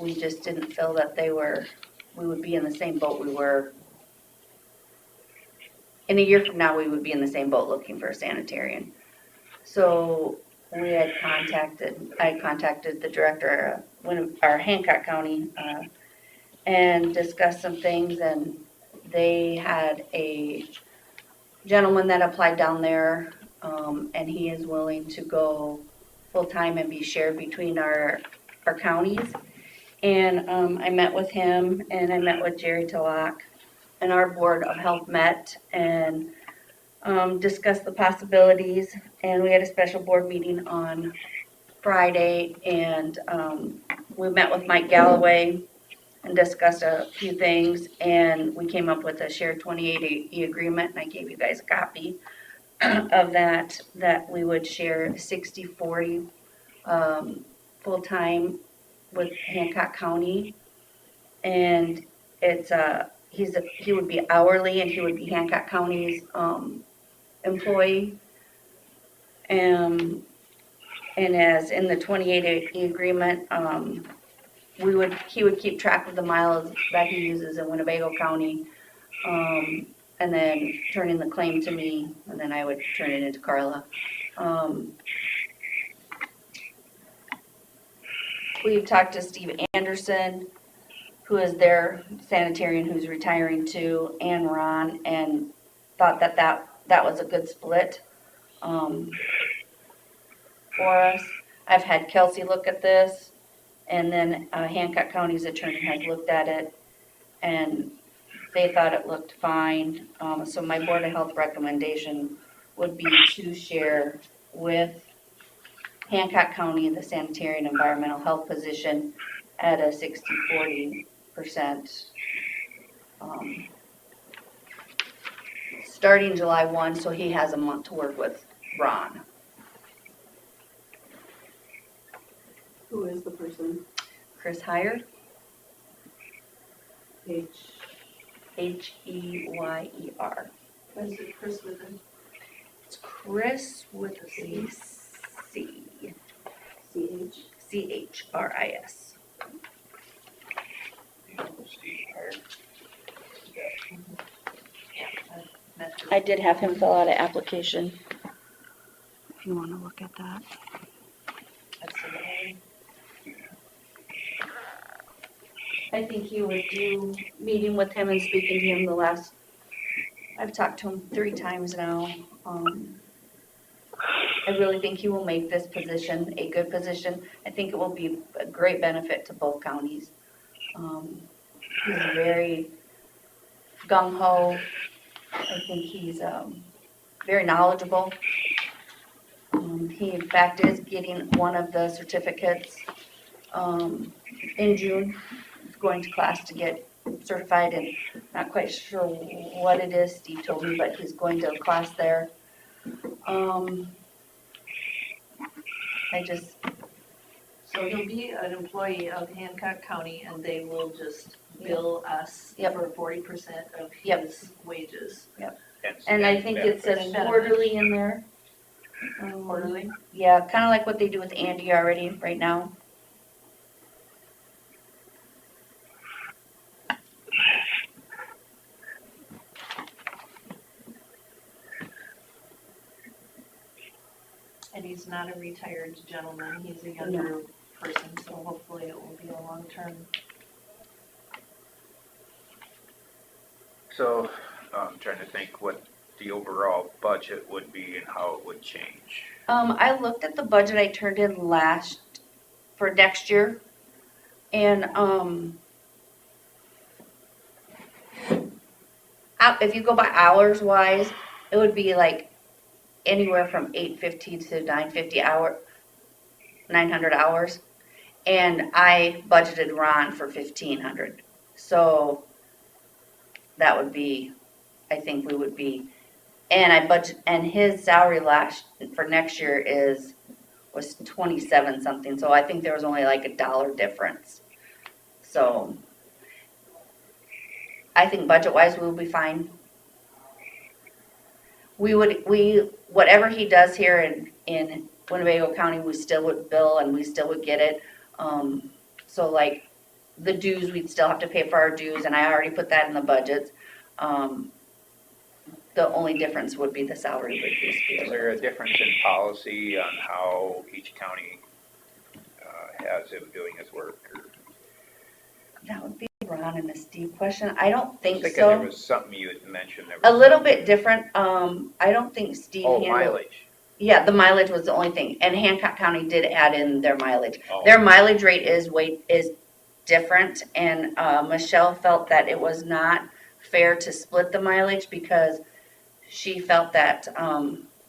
we just didn't feel that we would be in the same boat we were. In a year from now, we would be in the same boat looking for a sanitarian. So I contacted the director, our Hancock County, and discussed some things and they had a gentleman that applied down there, and he is willing to go full-time and be shared between our counties. And I met with him and I met with Jerry Talak and our Board of Health met and discussed the possibilities. And we had a special board meeting on Friday and we met with Mike Galloway and discussed a few things and we came up with a shared 28E agreement and I gave you guys a copy of that we would share 60-40 full-time with Hancock County. And it's he would be hourly and he would be Hancock County's employee. And as in the 28E agreement, he would keep track of the miles that he uses in Winnebago County, and then turn in the claim to me, and then I would turn it into Carla. We've talked to Steve Anderson, who is their sanitarian who's retiring too, and Ron, and thought that was a good split for us. I've had Kelsey look at this, and then Hancock County's attorney has looked at it, and they thought it looked fine. So my Board of Health recommendation would be to share with Hancock County the sanitarian environmental health position at a 60-40%. Starting July 1, so he has a month to work with Ron. Who is the person? Chris Heyer, H. Heyer. Is it Chris with an It's Chris with a C. CH? CHRIS. Steve Hire. I did have him fill out an application. If you want to look at that. Absolutely. I think he would do meeting with him and speaking to him I've talked to him 3 times now. I really think he will make this position a good position. I think it will be a great benefit to both counties. He's very gung-ho. I think he's very knowledgeable. He in fact is getting one of the certificates in June. He's going to class to get certified and not quite sure what it is, Steve told me, but he's going to a class there. So he'll be an employee of Hancock County and they will just bill us Yep. for 40% of Yep. his wages. And I think it says Benefits. quarterly in there. Quarterly? Yeah, kind of like what they do with Andy already right now. And he's not a retired gentleman, he's a younger person, so hopefully it will be a long-term. So, I'm trying to think what the overall budget would be and how it would change. I looked at the budget I turned in for next year, and if you go by hours wise, it would be like anywhere from 850 to 950 900 hours. And I budgeted Ron for 1,500. So that would be, I think we would be, and I budget, and his salary for next year was 27 something. So I think there was only like $1 difference. So I think budget wise, we'll be fine. Whatever he does here in Winnebago County, we still would bill and we still would get it. So like the dues, we'd still have to pay for our dues, and I already put that in the budget. The only difference would be the salary would be. Is there a difference in policy on how each county has him doing his work? Or? That would be Ron and a Steve question. I don't think Thinking there so. was something you had mentioned. There A was little bit different. I don't think Steve Oh, handled. mileage. Yeah, the mileage was the only thing, and Hancock County did add in their mileage. Oh. Their mileage rate is different, and Michelle felt that it was not fair to split the mileage because she felt that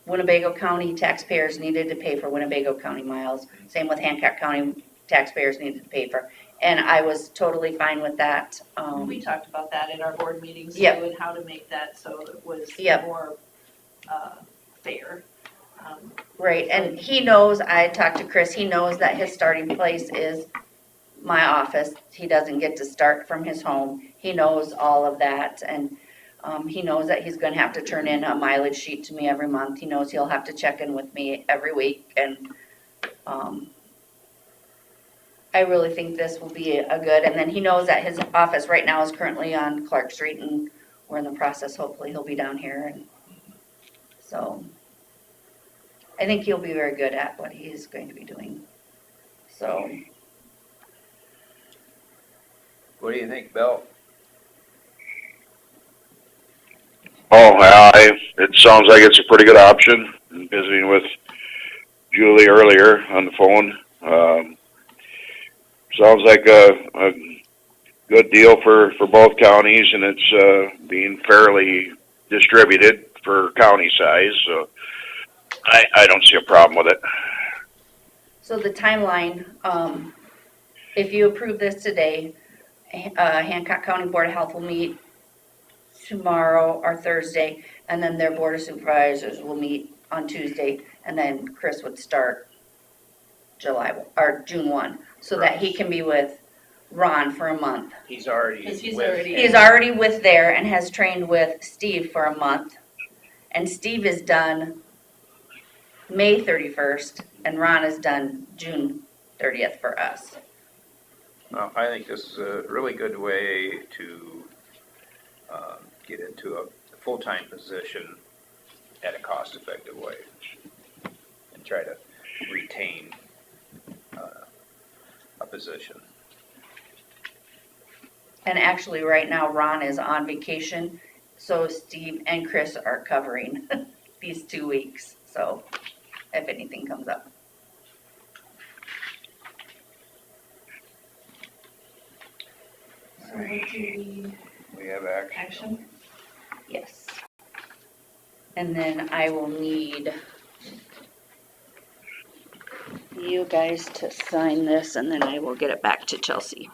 Winnebago County taxpayers needed to pay for Winnebago County miles. Same with Hancock County taxpayers needed to pay for, and I was totally fine with that. We talked about that in our board meetings too, Yep. and how to make that so it was Yep. more fair. Right, and he knows, I talked to Chris, he knows that his starting place is my office. He doesn't get to start from his home. He knows all of that, and he knows that he's gonna have to turn in a mileage sheet to me every month. He knows he'll have to check in with me every week, and I really think this will be a good, and then he knows that his office right now is currently on Clark Street, and we're in the process, hopefully he'll be down here, and so I think he'll be very good at what he's going to be doing. So, What do you think, Bill? Oh, yeah, it sounds like it's a pretty good option. I'm visiting with Julie earlier on the phone. Sounds like a good deal for both counties, and it's being fairly distributed for county size, so I don't see a problem with it. so the timeline, if you approve this today, Hancock County Board of Health will meet tomorrow or Thursday, and then their Board of Supervisors will meet on Tuesday, and then Chris would start June 1, so that he can be with Ron for a month. He's already Because he's with. already- He's already with there and has trained with Steve for a month, and Steve is done May 31st, and Ron is done June 30th for us. Well, I think this is a really good way to get into a full-time position at a cost-effective way and try to retain a position. And actually, right now, Ron is on vacation, so Steve and Chris are covering these 2 weeks, so if anything comes up. So what do We have action. action? Yes. And then I will need you guys to sign this, and then I will get it back to Chelsea.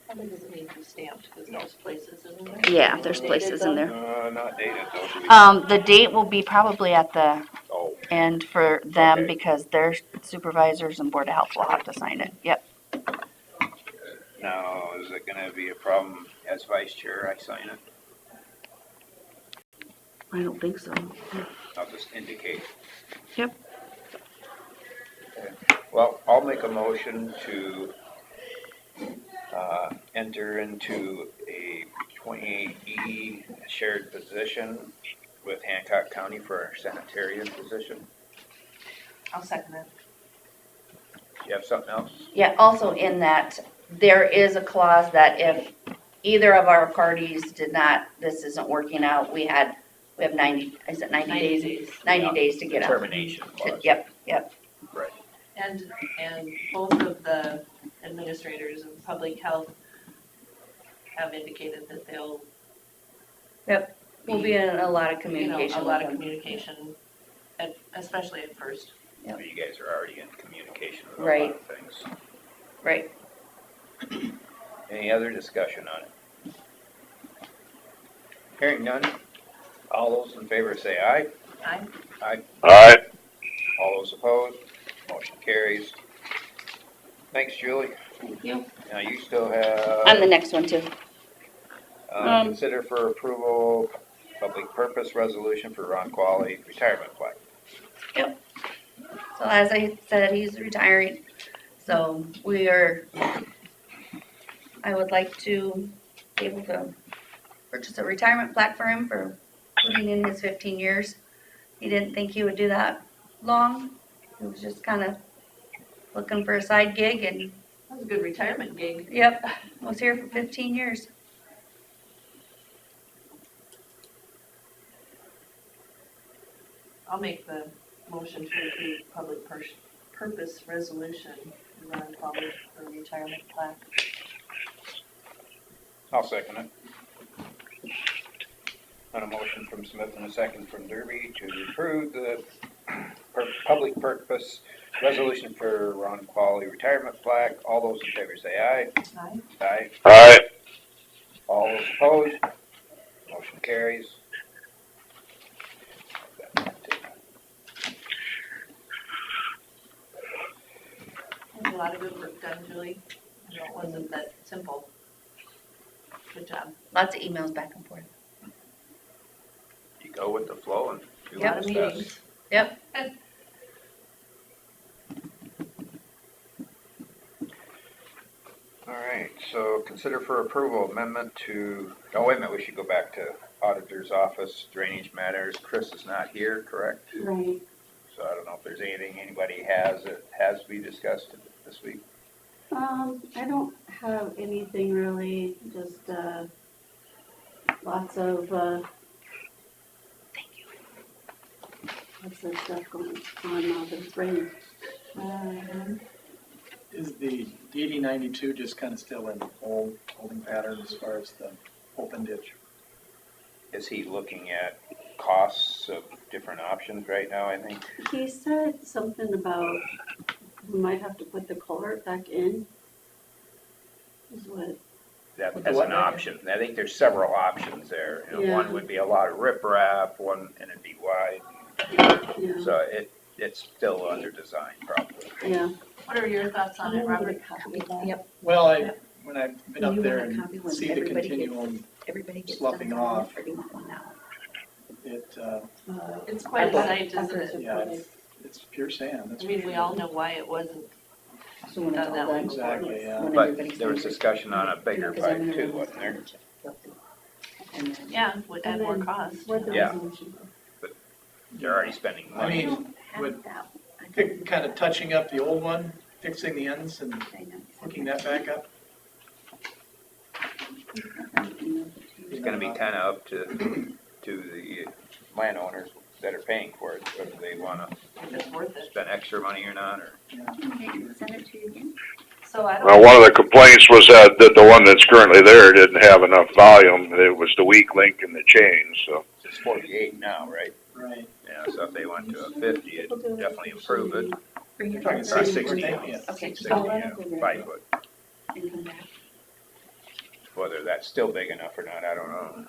How big does it need to be stamped? Because there's places, isn't there? Yeah, there's places in there. Not dated though. The date will be probably at the Oh, end for them Okay. because their supervisors and Board of Health will have to sign it. Yep. now, is it gonna be a problem as vice chair I sign it? I don't think so. I'll just indicate. Yep. Okay. Well, I'll make a motion to enter into a 28E shared position with Hancock County for our sanitarian position. I'll second that. You have something else? Yeah, also in that, there is a clause that if either of our parties did not, this isn't working out, we have 90, is it 90 days? 90 days. 90 days to get out. Termination clause. Yep, yep. Right. And both of the administrators of public health have indicated that they'll. We'll be in a lot of You know, communication a with lot of them. communication, especially at first. Yep. You guys are already in communication with a lot Right. of things. Right. Any other discussion on it? Hearing none, all those in favor say aye. Aye. Aye. Alright, All those opposed, motion carries. Thanks, Julie. Thank you. Now, you still have. On the next one too. Consider for approval, public purpose resolution for Ron Qualley retirement plan. So as I said, he's retiring, so I would like to be able to purchase a retirement plaque for him for putting in his 15 years. He didn't think he would do that long. He was just kind of looking for a side gig and, That was a good retirement gig. yep, was here for 15 years. I'll make the motion to approve public purpose resolution, Ron Qualley for retirement plaque. I'll second it. On a motion from Smith and a second from Derby to approve the public purpose resolution for Ron Qualley retirement plaque. All those in favor say aye. Aye. Aye. alright, All those opposed, motion carries. That was a lot of good work done, Julie. I know it wasn't that simple. Good job. Lots of emails back and forth. You go with the flow and do A lot what's of best. meetings. Yep. All right, so consider for approval amendment to, oh, wait a minute, we should go back to auditor's office, drainage matters. Chris is not here, correct? Right. So I don't know if there's anything anybody has that has to be discussed this week. I don't have anything really, just, lots of, Thank you. lots of stuff going on now that it's raining. Is the DD 92 just kind of still in holding pattern as far as the open ditch? Is he looking at costs of different options right now, I think? He said something about we might have to put the culvert back in. Is what, That's an option. I think there's several options there. You know, one Yeah. would be a lot of riprap, one, and it'd be wide. yeah, So it's still under design probably. yeah. What are your thoughts on it, Robert? Yep, Well, when I've been Do up you there want a copy and when see the everybody gets- continuum, everybody gets Sloughing done off. signing it, or do you want one now? it, It's quite a sight, isn't it? yeah, it's pure sand. That's I mean, for we sure. all know why it wasn't. So when it's Done all that done. Exactly, yeah. when But everybody there was signs it, discussion on a bigger because I'm pipe gonna too, run wasn't there? And then- Yeah, would add more And then cost. where'd the Yeah. resolution go? They're already spending I money. mean, don't have would that. I pick, kind of touching up the old one, fixing the ends and don't- hooking that back up. It's gonna be kinda up to the landowners that are paying for it, whether they wanna If it's worth it. spend extra money or not, or. Okay, send it to you again. So I well, don't, one of the complaints was that the one that's currently there didn't have enough volume, it was the weak link in the chain, so. It's 48 now, right? Right. Yeah, so if they went to a 50, it'd definitely improve it. Bring You're it talking back. Or 60, 60, weren't they? Yeah. Okay, 60, so I'll run yeah, it over 5 foot. and come back. Whether that's still big enough or not, I don't know.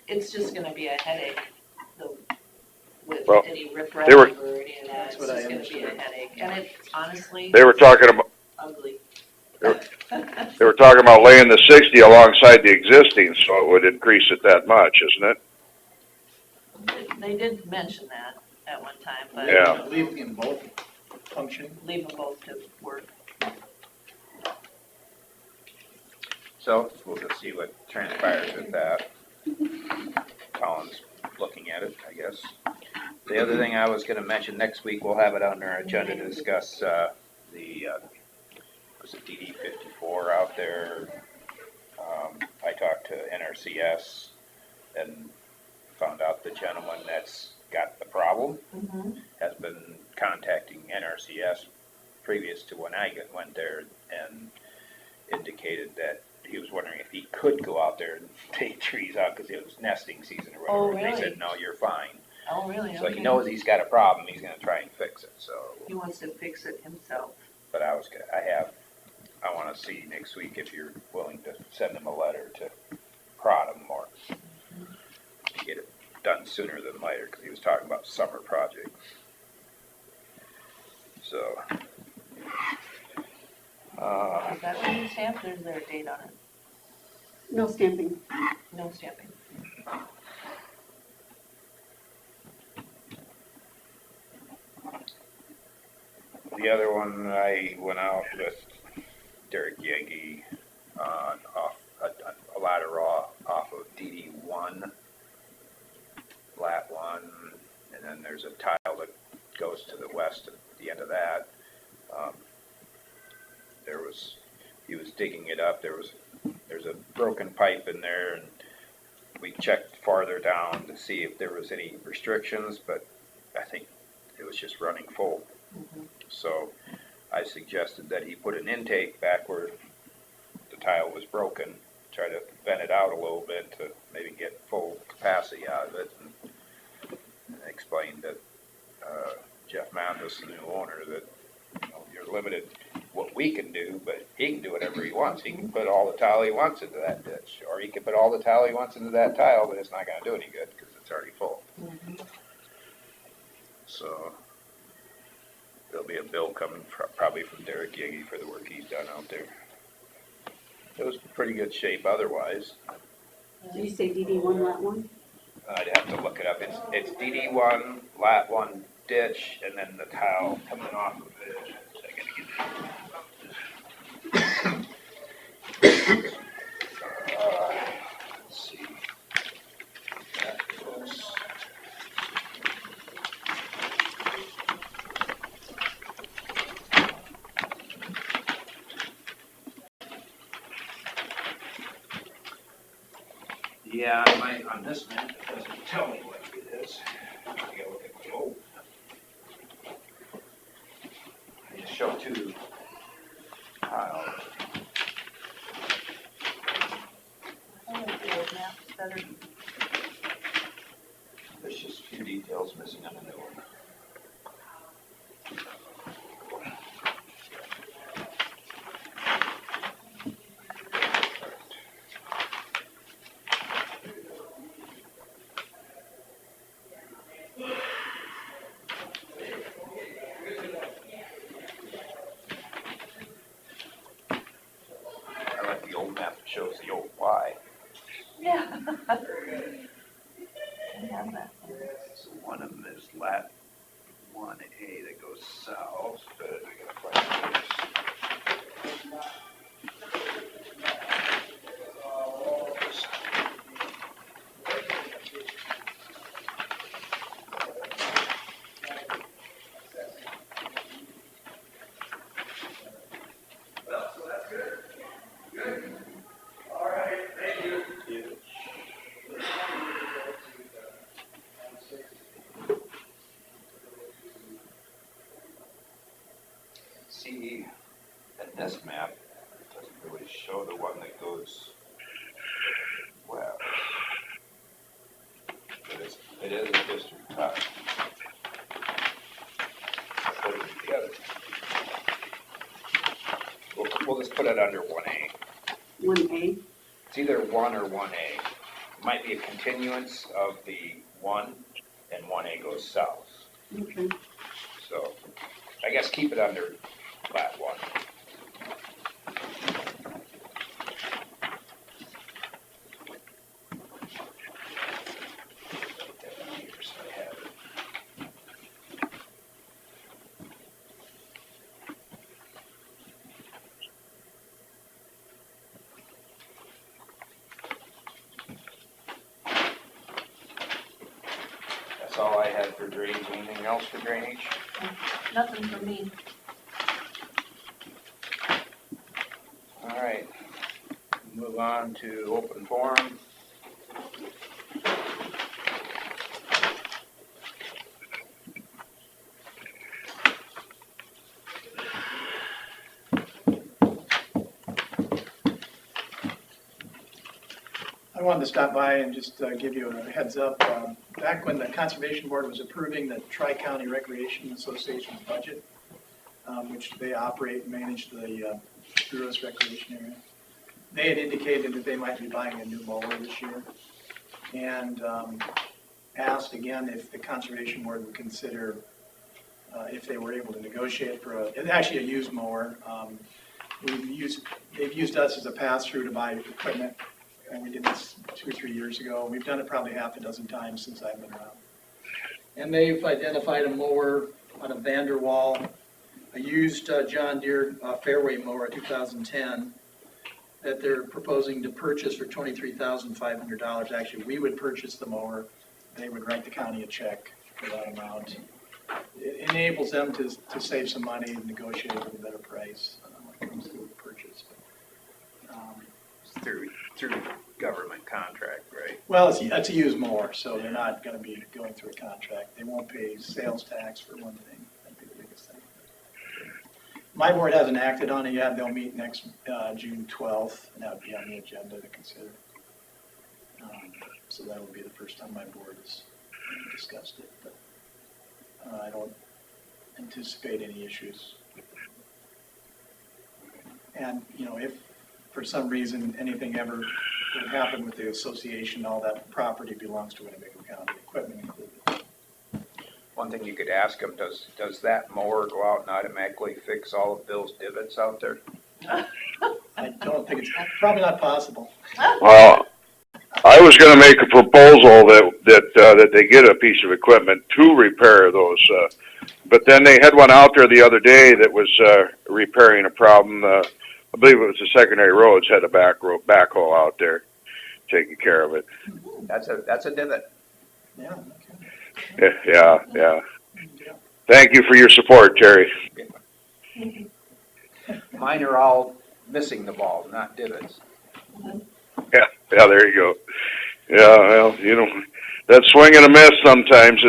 it's just gonna be a headache, with Well, any they riprap were- or any of that, That's it's what I just gonna be a understood. headache, and it's honestly They were talking about, ugly. they were talking about laying the 60 alongside the existing, so it would increase it that much, isn't it? They did mention that at one time, but Yeah. Leaving them both functioning. leave them both to work. So we'll just see what transpires with that. Colin's looking at it, I guess. The other thing I was gonna mention, next week we'll have it on our agenda to discuss, was it DD 54 out there? I talked to NRCS and found out the gentleman that's got the problem has been contacting NRCS previous to when I went there and indicated that he was wondering if he could go out there and take trees out because it was nesting season or whatever. Oh, And they really? said, no, you're fine. Oh, really? So he Okay. knows he's got a problem, he's gonna try and fix it, so. He wants to fix it himself. But I wanna see next week if you're willing to send him a letter to prod him more. To get it done sooner than later, cause he was talking about summer projects. So. Is that what you stamped, or is there a date on it? No stamping. No stamping. The other one, I went out with Derek Yagi on a ladder raw off of DD1, lat 1, and then there's a tile that goes to the west at the end of that. He was digging it up, there's a broken pipe in there, and we checked farther down to see if there was any restrictions, but I think it was just running full. So I suggested that he put an intake back where the tile was broken, try to vent it out a little bit to maybe get full capacity out of it, and explained that Jeff Mathis, the new owner, that you're limited what we can do, but he can do whatever he wants. He can put all the tile he wants into that ditch, or he can put all the tile he wants into that tile, but it's not going to do any good because it's already full. So there'll be a bill coming probably from Derek Yagi for the work he's done out there. It was pretty good shape otherwise. Did you say DD1, Lat 1? I'd have to look it up. It's DD1, lat 1 ditch, and then the tile coming off of it. I gotta get let's see. That goes. Yeah, on this map, it doesn't tell me what it is. I gotta look at my old. I just show two tiles. I like the old maps better. There's just a few details missing on the new one. I like the old map that shows the old Y. Yeah. I have that. So one of them is lat 1A that goes south, but I gotta find this. See, in this map, it doesn't really show the one that goes west. It is a district tile. Put it together. We'll just put it under 1A. 1A? It's either 1 or 1A. It might be a continuance of the 1, and 1A goes south. Okay. So I guess keep it under lat 1. That's all I had for drainage. Anything else for drainage? Nothing for me. All right, move on to open forum. I wanted to stop by and just give you a heads up. Back when the Conservation Board was approving the Tri-County Recreation Association's budget, which they operate and manage the Bureau's recreation area, they had indicated that they might be buying a new mower this year. And asked again if the Conservation Board would consider if they were able to negotiate for it's actually a used mower. They've used us as a pass-through to buy equipment, and we did this 2 or 3 years ago. We've done it probably half a dozen times since I've been around. And they've identified a mower on a Vanderwall, a used John Deere Fairway mower, 2010, that they're proposing to purchase for $23,500. Actually, we would purchase the mower. They would write the county a check for that amount. It enables them to save some money and negotiate a little better price when it comes to the purchase. Through government contract, right? Well, it's a used mower, so they're not going to be going through a contract. They won't pay sales tax for one thing. That'd be the biggest thing. My board hasn't acted on it yet. They'll meet next June 12th, and that would be on the agenda to consider. So that would be the first time my board has discussed it. But I don't anticipate any issues. And, if for some reason anything ever would happen with the association, all that property belongs to Winnebago County, equipment included. One thing you could ask them, does that mower go out and automatically fix all of Bill's divots out there? I don't think it's probably not possible. Well, I was gonna make a proposal that they get a piece of equipment to repair those, but then they had one out there the other day that was, repairing a problem, I believe it was the secondary roads had a backhoe out there taking care of it. That's a divot. Yeah. Okay. Yeah. Thank you for your support, Terry. Mine are all missing the balls, not divots. Yeah, there you go. Yeah, well, that swing and a miss sometimes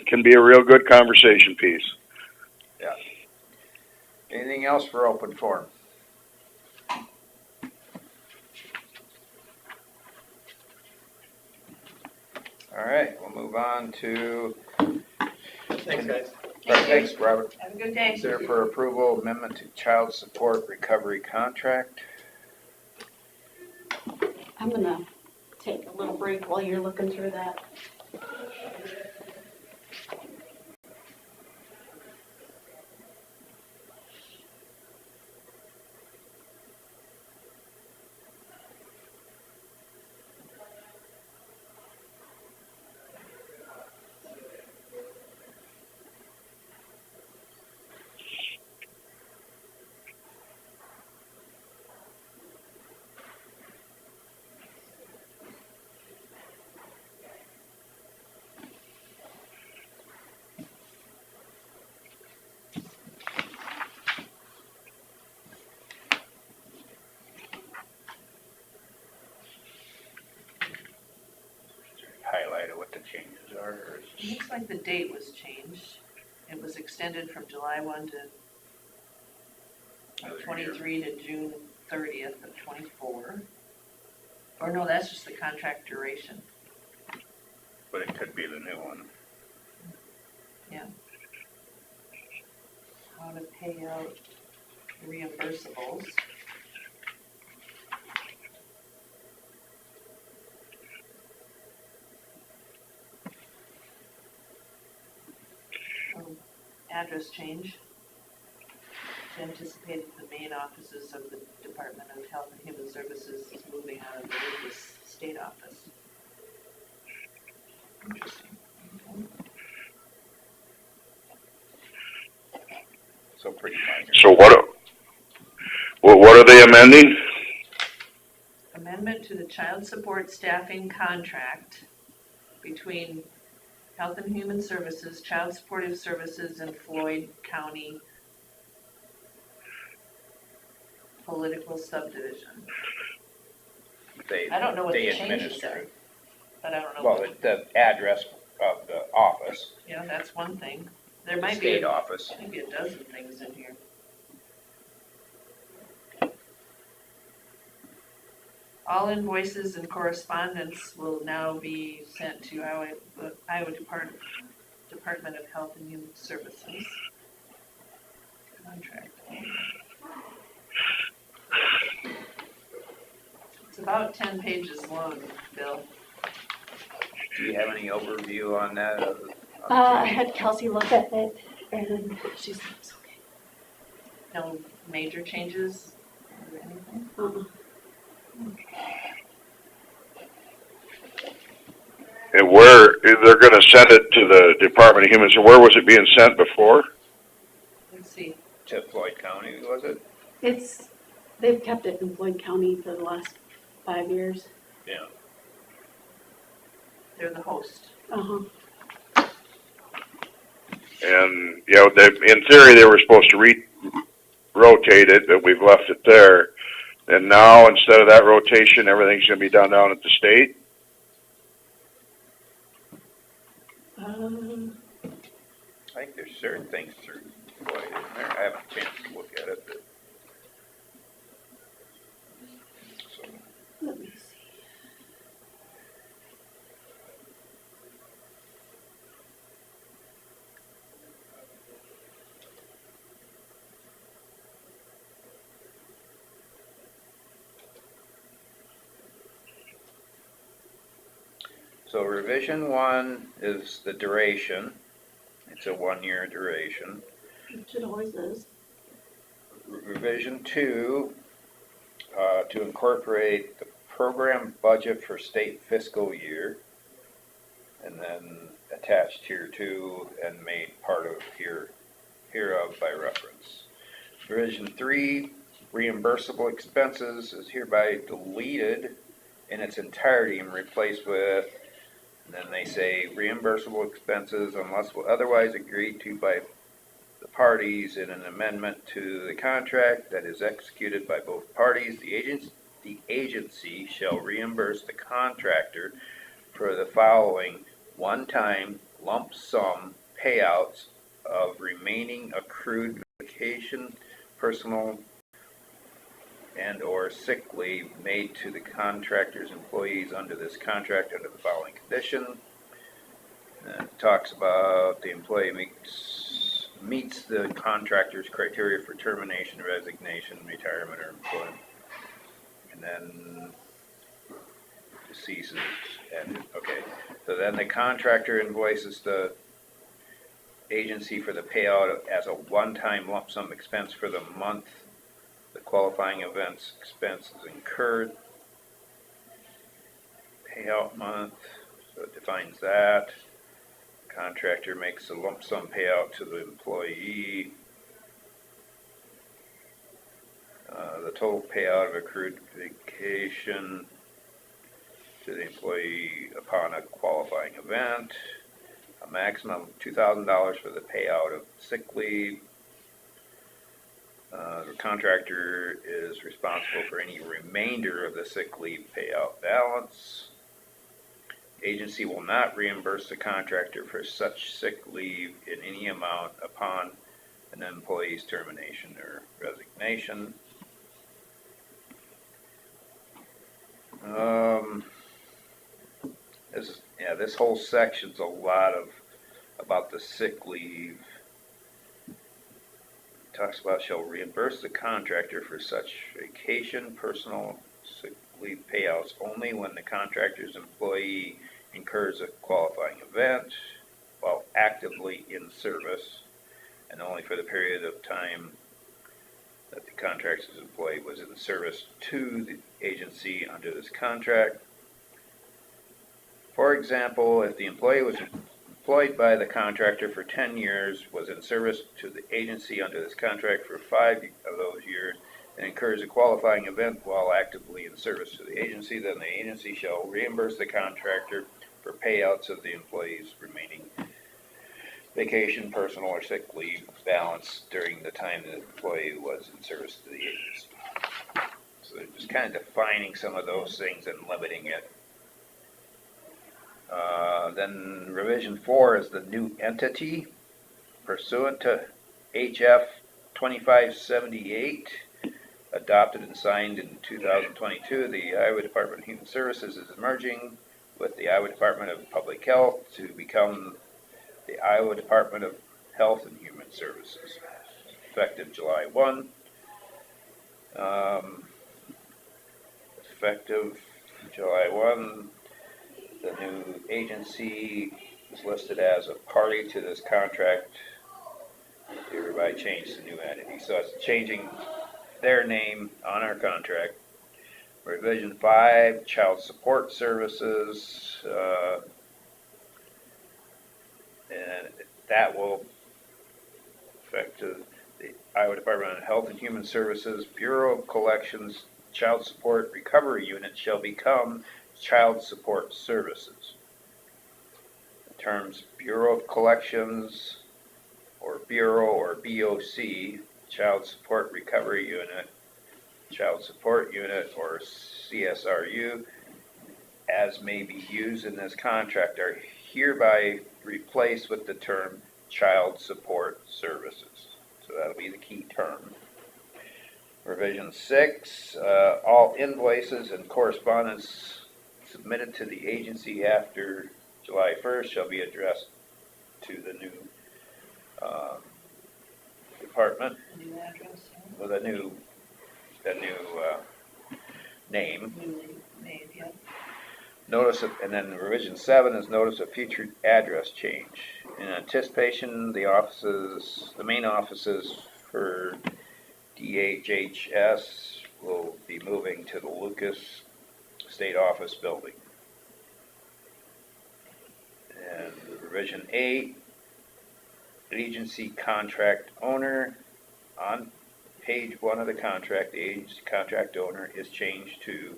can be a real good conversation piece. Yeah. Anything else for open forum? All right, we'll move on to. Thanks, guys. Thanks, Robert. Have a good day. Is there for approval amendment to child support recovery contract? I'm gonna take a little break while you're looking through that. Highlighted what the changes are, or is It looks like the date was changed. It was extended from July 1 to another year? 23 to June 30th of 24. Or no, that's just the contract duration. But it could be the new one. Yeah. How to pay out reimbursables. Address change. It's anticipated the main offices of the Department of Health and Human Services is moving out of the Lucas State Office. Interesting. Okay. So pretty minor. So what are they amending? Amendment to the child support staffing contract between Health and Human Services, Child Supportive Services, and Floyd County Political Subdivision. I don't know what the changes are, but I don't know. Well, the address of the office, Yeah, that's one thing. There might be, state office. maybe a dozen things in here. All invoices and correspondence will now be sent to Iowa Department of Health and Human Services. Contract. It's about 10 pages long, Bill. Do you have any overview on that? I had Kelsey look at it, and she said it's okay. No major changes or anything? And where, they're gonna send it to the Department of Human Services, where was it being sent before? Let's see. To Floyd County, was it? They've kept it in Floyd County for the last 5 years. Yeah. They're the host. Uh-huh. And, you know, in theory, they were supposed to rotate it, but we've left it there. And now, instead of that rotation, everything's gonna be done down at the state? I think there's certain things through Floyd in there. I haven't had a chance to look at it, but. So, Let me see. So revision 1 is the duration. It's a 1-year duration. Which it always is. Revision 2, to incorporate the program budget for state fiscal year, and then attached here 2 and made part of hereof by reference. Revision 3, reimbursable expenses is hereby deleted in its entirety and replaced with, and then they say reimbursable expenses unless otherwise agreed to by the parties in an amendment to the contract that is executed by both parties. The agency shall reimburse the contractor for the following one-time lump sum payouts of remaining accrued vacation, personal, and/or sick leave made to the contractor's employees under this contract under the following condition. And it talks about the employee meets the contractor's criteria for termination, resignation, retirement, or employment. And then ceases, and, okay. So then the contractor invoices the agency for the payout as a one-time lump sum expense for the month the qualifying events expense is incurred. Payout month, so it defines that. Contractor makes a lump sum payout to the employee. The total payout of accrued vacation to the employee upon a qualifying event. A maximum of $2,000 for the payout of sick leave. The contractor is responsible for any remainder of the sick leave payout balance. Agency will not reimburse the contractor for such sick leave in any amount upon an employee's termination or resignation. This whole section's a lot about the sick leave. Talks about shall reimburse the contractor for such vacation, personal, sick leave payouts only when the contractor's employee incurs a qualifying event while actively in service, and only for the period of time that the contractor's employee was in service to the agency under this contract. For example, if the employee was employed by the contractor for 10 years, was in service to the agency under this contract for 5 of those years, and incurs a qualifying event while actively in service to the agency, then the agency shall reimburse the contractor for payouts of the employee's remaining vacation, personal, or sick leave balance during the time the employee was in service to the agency. So they're just kind of defining some of those things and limiting it. Then revision 4 is the new entity pursuant to HF 2578. adopted and signed in 2022, the Iowa Department of Human Services is merging with the Iowa Department of Public Health to become the Iowa Department of Health and Human Services, effective July 1. Effective July 1, the new agency is listed as a party to this contract. Everybody changed the new entity, so it's changing their name on our contract. Revision 5, Child Support Services, and that will affect the Iowa Department of Health and Human Services, Bureau of Collections, Child Support Recovery Unit shall become Child Support Services. The terms Bureau of Collections or Bureau or BOC, Child Support Recovery Unit, Child Support Unit or CSRU, as may be used in this contract, are hereby replaced with the term Child Support Services. So that'll be the key term. Revision 6, all invoices and correspondence submitted to the agency after July 1st shall be addressed to the new department New address, with a new name. newly made, yeah. Notice of, and then revision 7 is notice of future address change. In anticipation, the main offices for DHHS will be moving to the Lucas State Office Building. And revision 8, agency contract owner. On page 1 of the contract, the agency contract owner is changed to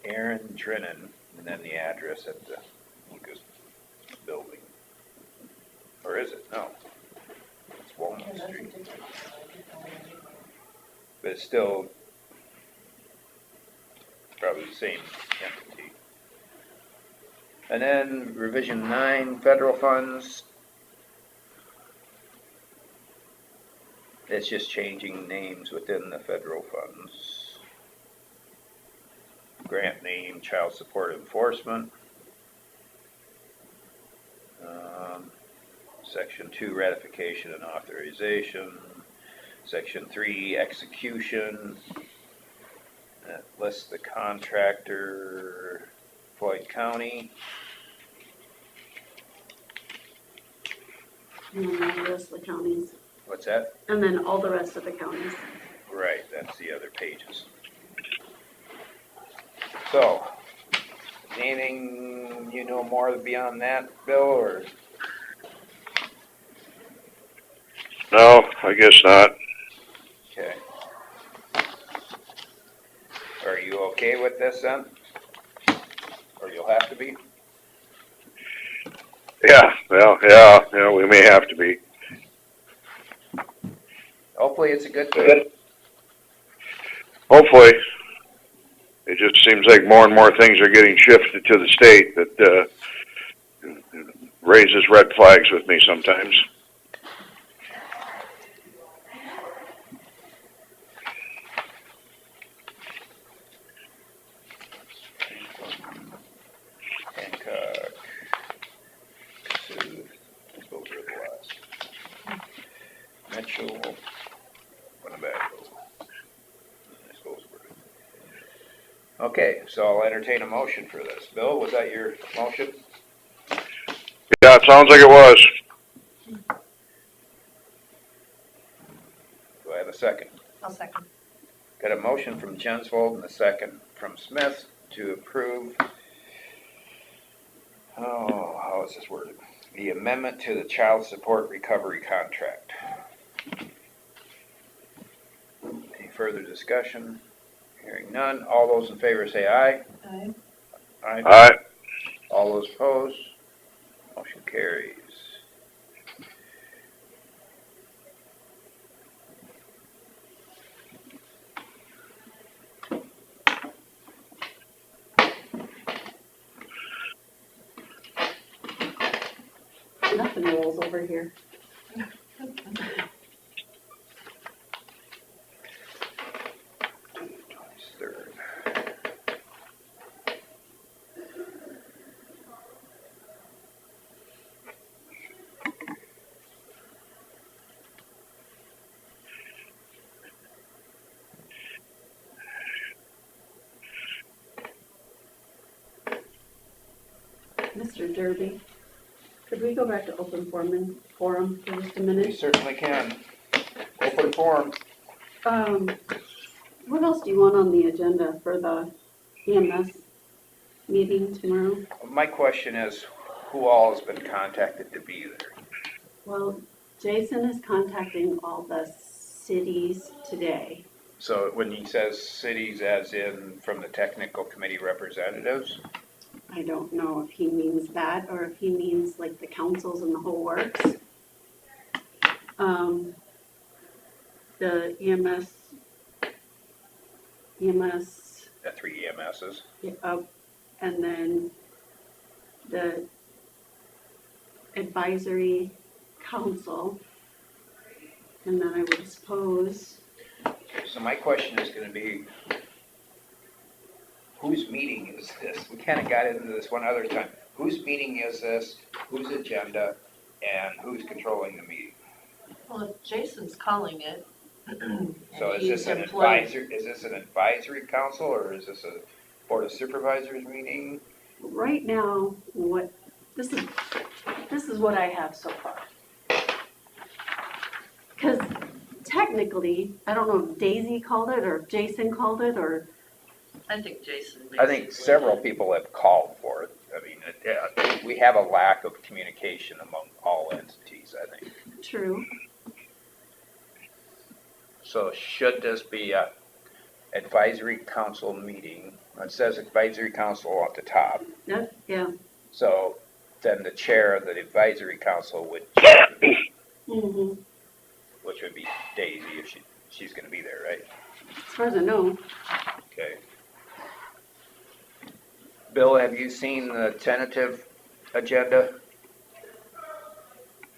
Aaron Drennan, and then the address at the Lucas Building. Or is it? No. It's Walnut Street. But it's still probably the same entity. And then revision 9, federal funds. It's just changing names within the federal funds. Grant name, Child Support Enforcement. Section 2, ratification and authorization. Section 3, execution. That lists the contractor, Floyd County. And then all the rest of the counties, What's that? and then all the rest of the counties. Right, that's the other pages. So, anything you know more beyond that, Bill, or? No, I guess not. Okay. Are you okay with this then? Or you'll have to be? Yeah, well, yeah, we may have to be. Hopefully it's a good thing. Hopefully. It just seems like more and more things are getting shifted to the state that raises red flags with me sometimes. Hancock, Sioux, those are the last. Mitchell, Winnebago. I suppose we're- Okay, so I'll entertain a motion for this. Bill, was that your motion? Yeah, it sounds like it was. Do I have a second? I'll second. Got a motion from Jensvold and a second from Smith to approve, how is this worded? The amendment to the child support recovery contract. Any further discussion? Hearing none. All those in favor say aye. Aye. Aye. Aye. All those opposed? Motion carries. Nothing rolls over here. Mr. Derby, could we go back to open forum for just a You minute? certainly can. Open forum. What else do you want on the agenda for the EMS meeting tomorrow? My question is, who all has been contacted to be there? Well, Jason is contacting all the cities today. So when he says cities, as in from the technical committee representatives? I don't know if he means that or if he means like the councils and the whole works. The EMS, The 3 EMSs. and then the advisory council. And then I would suppose, So my question is gonna be, whose meeting is this? We kinda got into this one other time. Whose meeting is this? Whose agenda? And who's controlling the meeting? Well, if Jason's calling it. So and is this he's an employed- advisory council, or is this a board of supervisors meeting? right now, this is what I have so far. Because technically, I don't know if Daisy called it or if Jason called it or, I think Jason. I think basically- several people have called for it. I mean, we have a lack of communication among all entities, I think. true, So should this be a advisory council meeting? It says advisory council at the top. yeah. So then the chair of the advisory council would, Mm-hmm. which would be Daisy if she's gonna be there, right? As far as I know, Okay. Bill, have you seen the tentative agenda?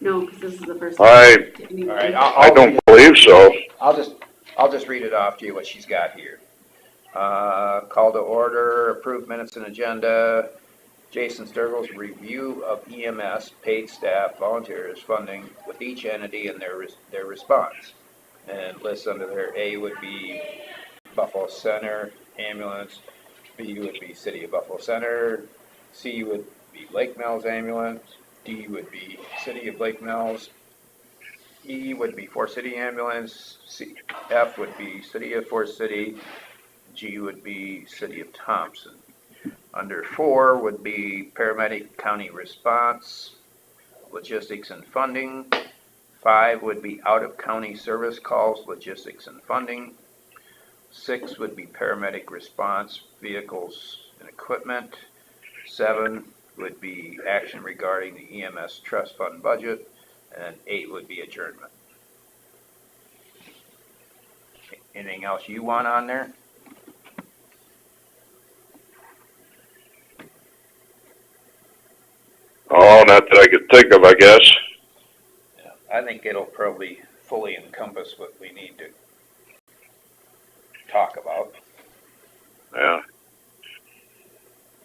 no, because this is the first. I- time. All right, I don't believe so. I'll just read it off to you, what she's got here. Call to order, approved minutes and agenda. Jason Sturgill's review of EMS, paid staff, volunteers, funding with each entity and their response. And lists under there, A would be Buffalo Center Ambulance, B would be City of Buffalo Center, C would be Lake Mills Ambulance, D would be City of Lake Mills, E would be Forest City Ambulance, F would be City of Forest City, G would be City of Thompson. Under 4 would be Paramedic County Response, Logistics and Funding. 5 would be Out-of-County Service Calls, Logistics and Funding. 6 would be Paramedic Response, Vehicles and Equipment. 7 would be Action regarding the EMS Trust Fund budget. And 8 would be adjournment. Anything else you want on there? Oh, not that I could think of, I guess. Yeah, I think it'll probably fully encompass what we need to talk about. Yeah.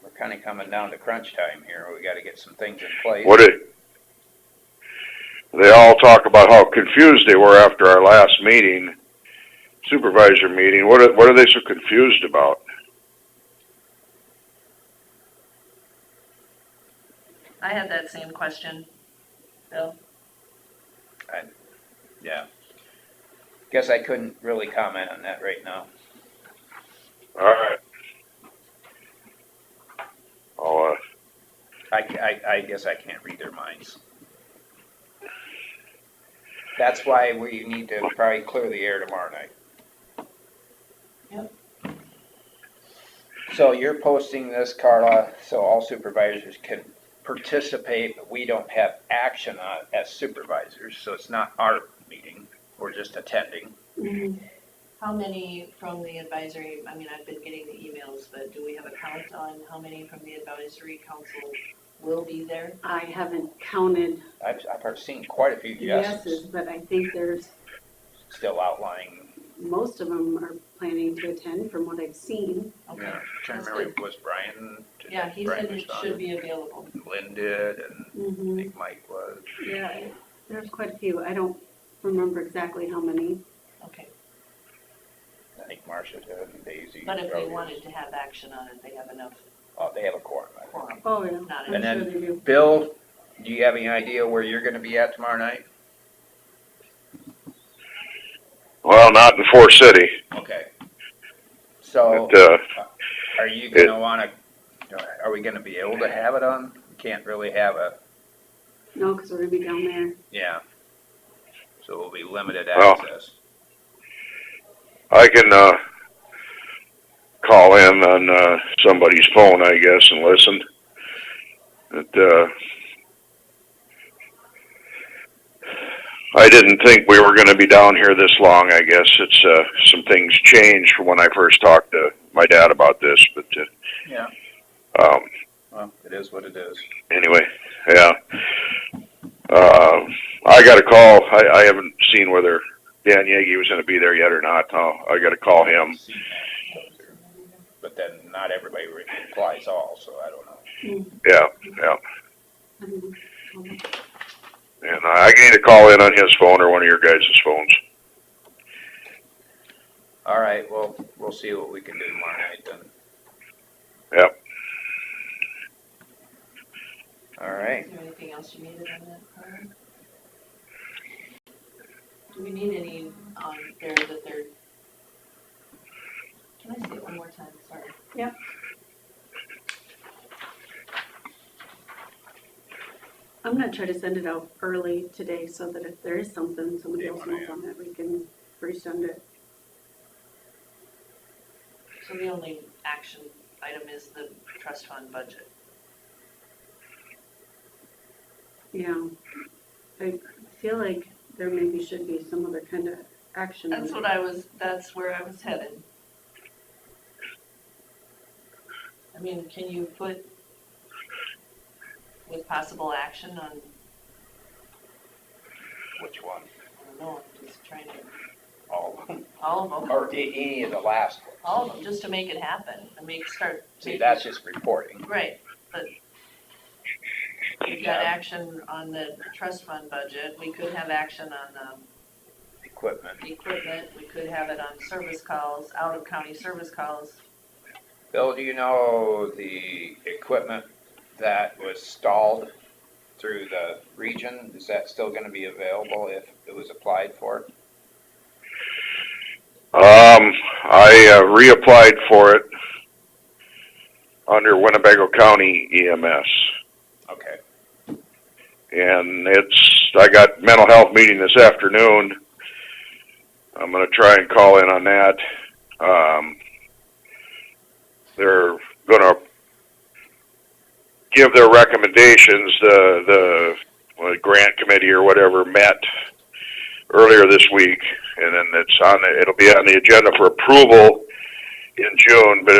We're kind of coming down to crunch time here. We got to get some things in place. They all talk about how confused they were after our last meeting, supervisor meeting. What are they so confused about? I had that same question, Bill. Yeah. Guess I couldn't really comment on that right now. All right. I guess I can't read their minds. That's why we need to probably clear the air tomorrow night. Yep. So you're posting this, Carla, so all supervisors can participate, but we don't have action on it as supervisors, so it's not our meeting, we're just attending. Mhm. How many from the advisory, I mean, I've been getting the emails, but do we have a count on how many from the advisory council will be there? I haven't counted I've seen quite a few yeses, yeses but I think there's, still outlining. most of them are planning to attend from what I've seen. Okay, Yeah, trying to that's remember, good. was Brian? Yeah, he Brian said it responded. should be available. Lynn did, and I Mm-hmm. think Mike was. Yeah, there's quite a few. I don't remember exactly how many. Okay, I think Marcia did, and Daisy. but if they probably wanted is. to have action on it, they have enough Oh, they have a quorum. quorum, Oh, yeah, not I'm And sure then- they do. Bill, do you have any idea where you're gonna be at tomorrow night? Well, not in Fort City. Okay. So, But, are you gonna wanna, are we gonna be able to have it on? Can't really have a, No, because we're gonna be down there. yeah. So it'll be limited Well- access. I can, call in on, somebody's phone, I guess, and listen. But, I didn't think we were gonna be down here this long, I guess. It's, some things changed from when I first talked to my dad about this, but, Yeah. Well, it is what it is. anyway, yeah. I got a call. I haven't seen whether Dan Yagi was gonna be there yet or not. I gotta call him. But then not everybody replies all, so I don't know. Yeah, yeah. Mhm. And I can either call in on his phone or one of your guys' phones. All right, well, we'll see what we can do tomorrow night then. Yep. All right. Is there anything else you needed on that card? Do we need any on there that they're, can I say it one more time, sorry? Yep. I'm gonna try to send it out early today so that if there is something, somebody else knows on it, we can resend it. So the only action item is the trust fund budget. Yeah. I feel like there maybe should be some other kind of action. That's what that's where I was headed. I mean, can you put with possible action on, Which one? I don't know, I'm just trying to, All of them? all of them, Or any of the last ones? all of them, just to make it happen, and start. See, making- that's just reporting. Right, but we've got action on the trust fund budget, we could have action on Equipment. the equipment, we could have it on service calls, out-of-county service calls. Bill, do you know the equipment that was stalled through the region? Is that still gonna be available if it was applied for? I reapplied for it under Winnebago County EMS. Okay. And I got mental health meeting this afternoon. I'm gonna try and call in on that. They're gonna give their recommendations. The grant committee or whatever met earlier this week, and then it'll be on the agenda for approval in June, but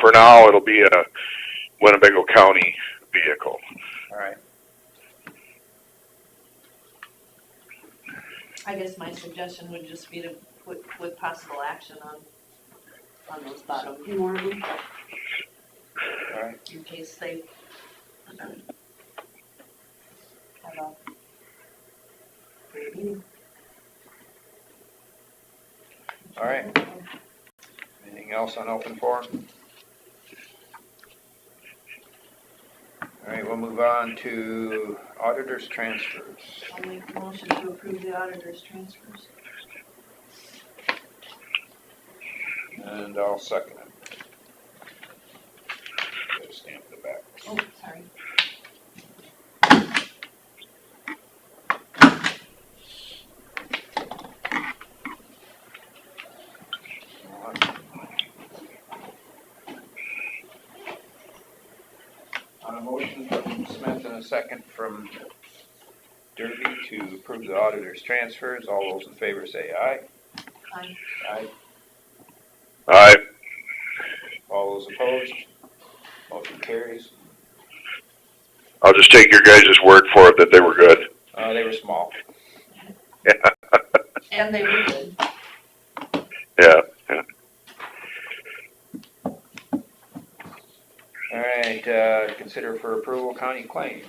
for now, it'll be a Winnebago County vehicle. All right. I guess my suggestion would just be to put with possible action on those bottom, More of them. All right. in case they have a great meeting. All right. Anything else on open forum? All right, we'll move on to auditors transfers. I'll make a motion to approve the auditor's transfers. And I'll second it. Gotta stamp the back. Oh, sorry. On a motion from Smith and a second from Derby to approve the auditor's transfers, all those in favor say aye. Aye. Aye. Aye. All those opposed? Motion carries. I'll just take your guys' word for it that they were good. They were small. And they were good. Yeah, yeah. All right, consider for approval county claims.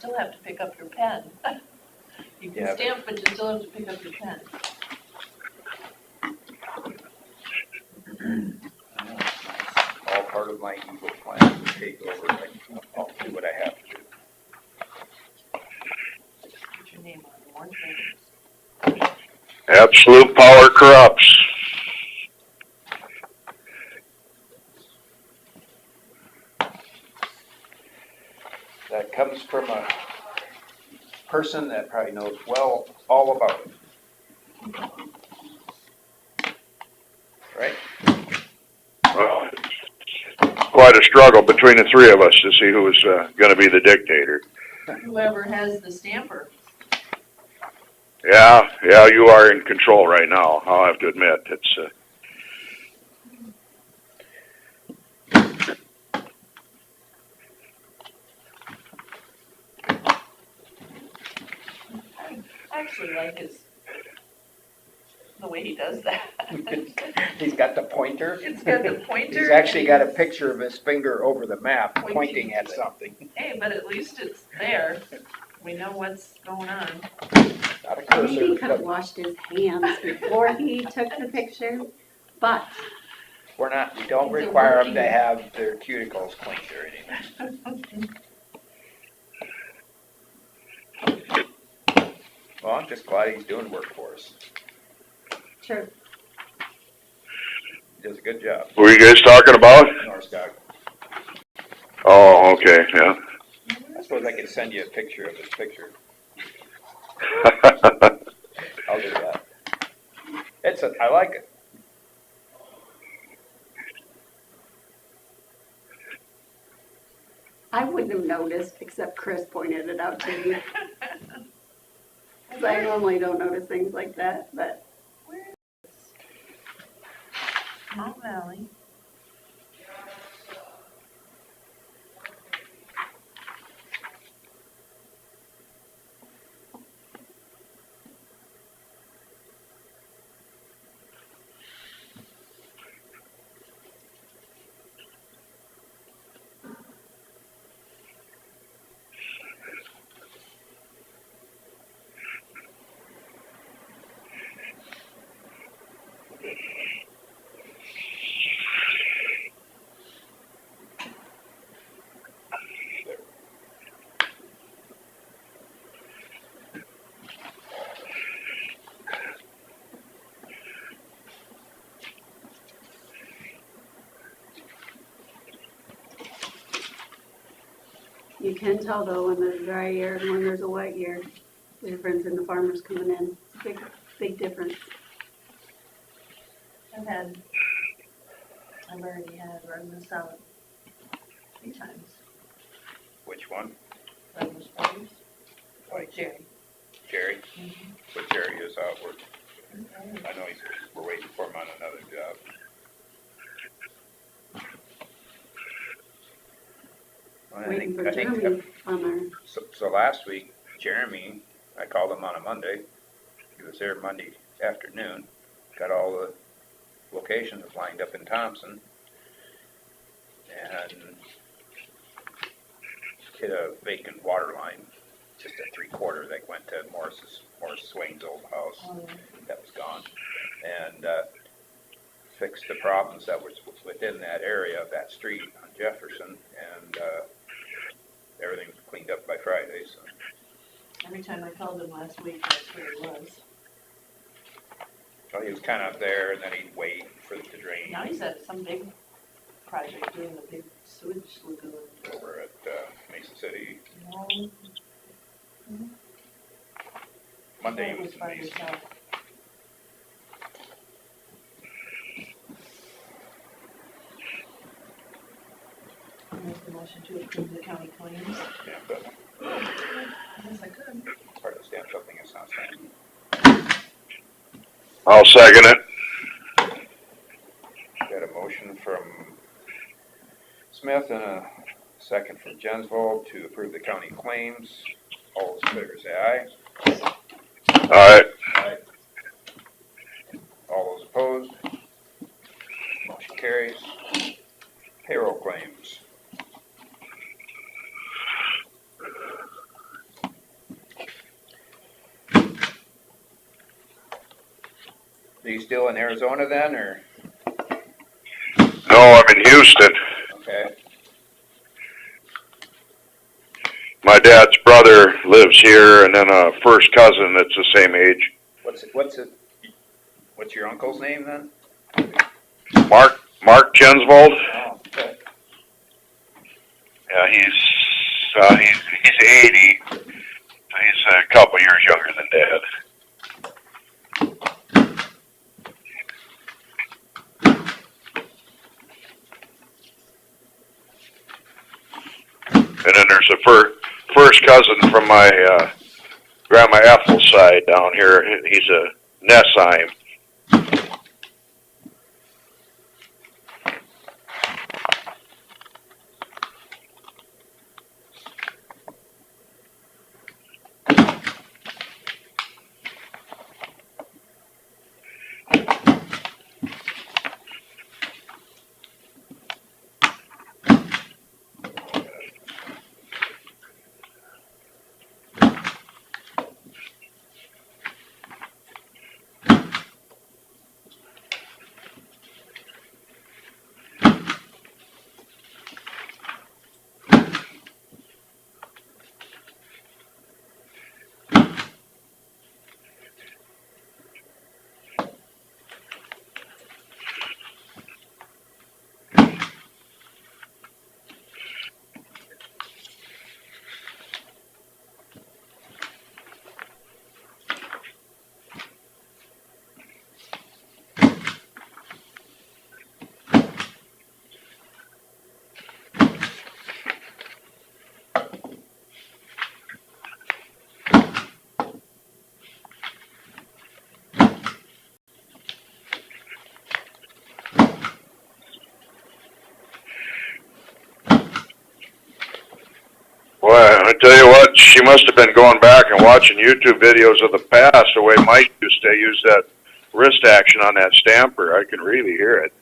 still have to pick up your pen. You can Yeah. stamp, but you still have to pick up your pen. All part of my evil plan to take over. I'll do what I have to do. Put your name on more things. Absolute power corrupts. That comes from a person that probably knows well all about it. Right? Well, quite a struggle between the three of us to see who was going to be the dictator. Whoever has the stamper. Yeah, you are in control right now. I'll have to admit, it's. I actually like the way he does that. He's got the pointer. It's got the pointer. He's actually got a picture of his finger over the map pointing at to it. something. Hey, but at least it's there. We know what's going on. Not a I think he cursor, could have but washed his hands before he took the picture, but we don't require them to have their cuticles cleaned or anything. Well, I'm just glad he's doing work for us. true. He does a good job. Who are you guys talking about? Norskog. Oh, okay, yeah. I suppose I could send you a picture of his picture. I'll do that. I like it. I wouldn't have noticed, except Chris pointed it out to me. 'Cause I normally don't notice things like that, but Mount Valley. you can tell though when there's a dry year and when there's a wet year, the difference in the farmers coming in. It's a big difference. I've already had run this out 3 times. Which one? Run this place. Like Jerry. Jerry? But Jerry is out work. I know we're waiting for him on another job. Well, Waiting for Jeremy on our, So last week, Jeremy, I called him on a Monday. He was there Monday afternoon, got all the locations lined up in Thompson, and hit a vacant water line, just a 3/4 that went to Morris Swain's old house. That was gone, and fixed the problems that was within that area of that street on Jefferson, and everything was cleaned up by Friday. So Every time I called him last week, that's where he was. well, he was kind of there, and then he'd wait for it to drain. Now he's at some big project doing the big sewage lagoon. Over at Mason City. Monday he was in by Mason. yourself. Make the motion to approve the county claims. Yeah, but Yes, I could. it's hard to stamp something that's not stamped. I'll second it. Got a motion from Smith and a second from Jensvold to approve the county claims. All those in favor say aye. All right. Aye. All those opposed? Motion carries. Payroll claims. Are you still in Arizona then, or? No, I'm in Houston. Okay. My dad's brother lives here, and then a first cousin that's the same age. What's your uncle's name then? Mark Jensvold. Oh, okay. Yeah, he's 80. So he's a couple years younger than Dad. And then there's a first cousin from my Grandma Ethel's side down here. He's a Nessheim. Well, I tell you what, she must have been going back and watching YouTube videos of the past, the way Mike used to use that wrist action on that stamper. I can really hear it.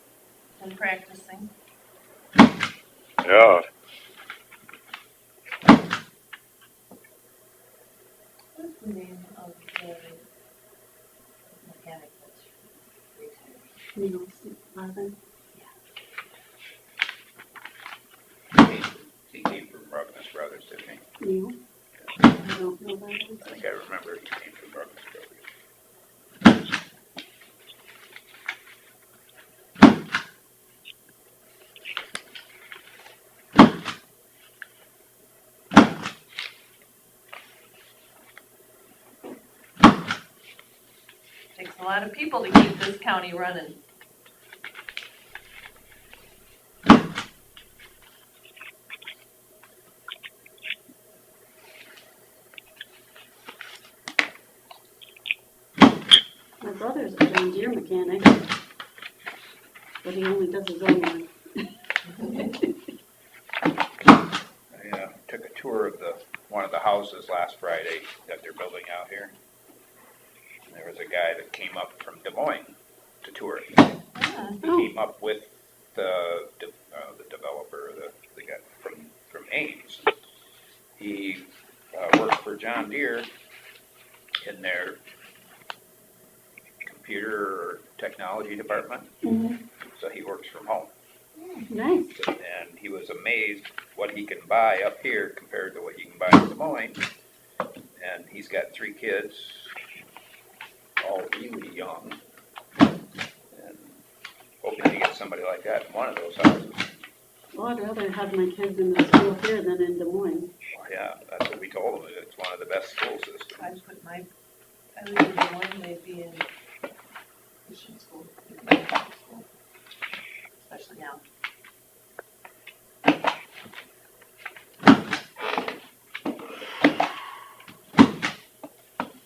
And practicing. Yeah. What's the name of the mechanic that's retired? He came from Ruggles Brothers, didn't he? Neil? I don't know that. I think I remember he came from Ruggles Brothers. Takes a lot of people to keep this county running. My brother's a John Deere mechanic, but he only does his own one. I took a tour of one of the houses last Friday that they're building out here. And there was a guy that came up from Des Moines to tour it. Ah, He came up with the developer, the guy from Ames. He worked for John Deere in their computer or technology department. Mhm. So he works from home. Nice. And he was amazed what he can buy up here compared to what you can buy in Des Moines. And he's got 3 kids, all really young. And hoping to get somebody like that in one of those houses. Well, I'd rather have my kids in the school here than in Des Moines. Well, yeah, that's what we told him. It's one of the best school systems. I live in Des Moines, they'd be in Christian school, especially now.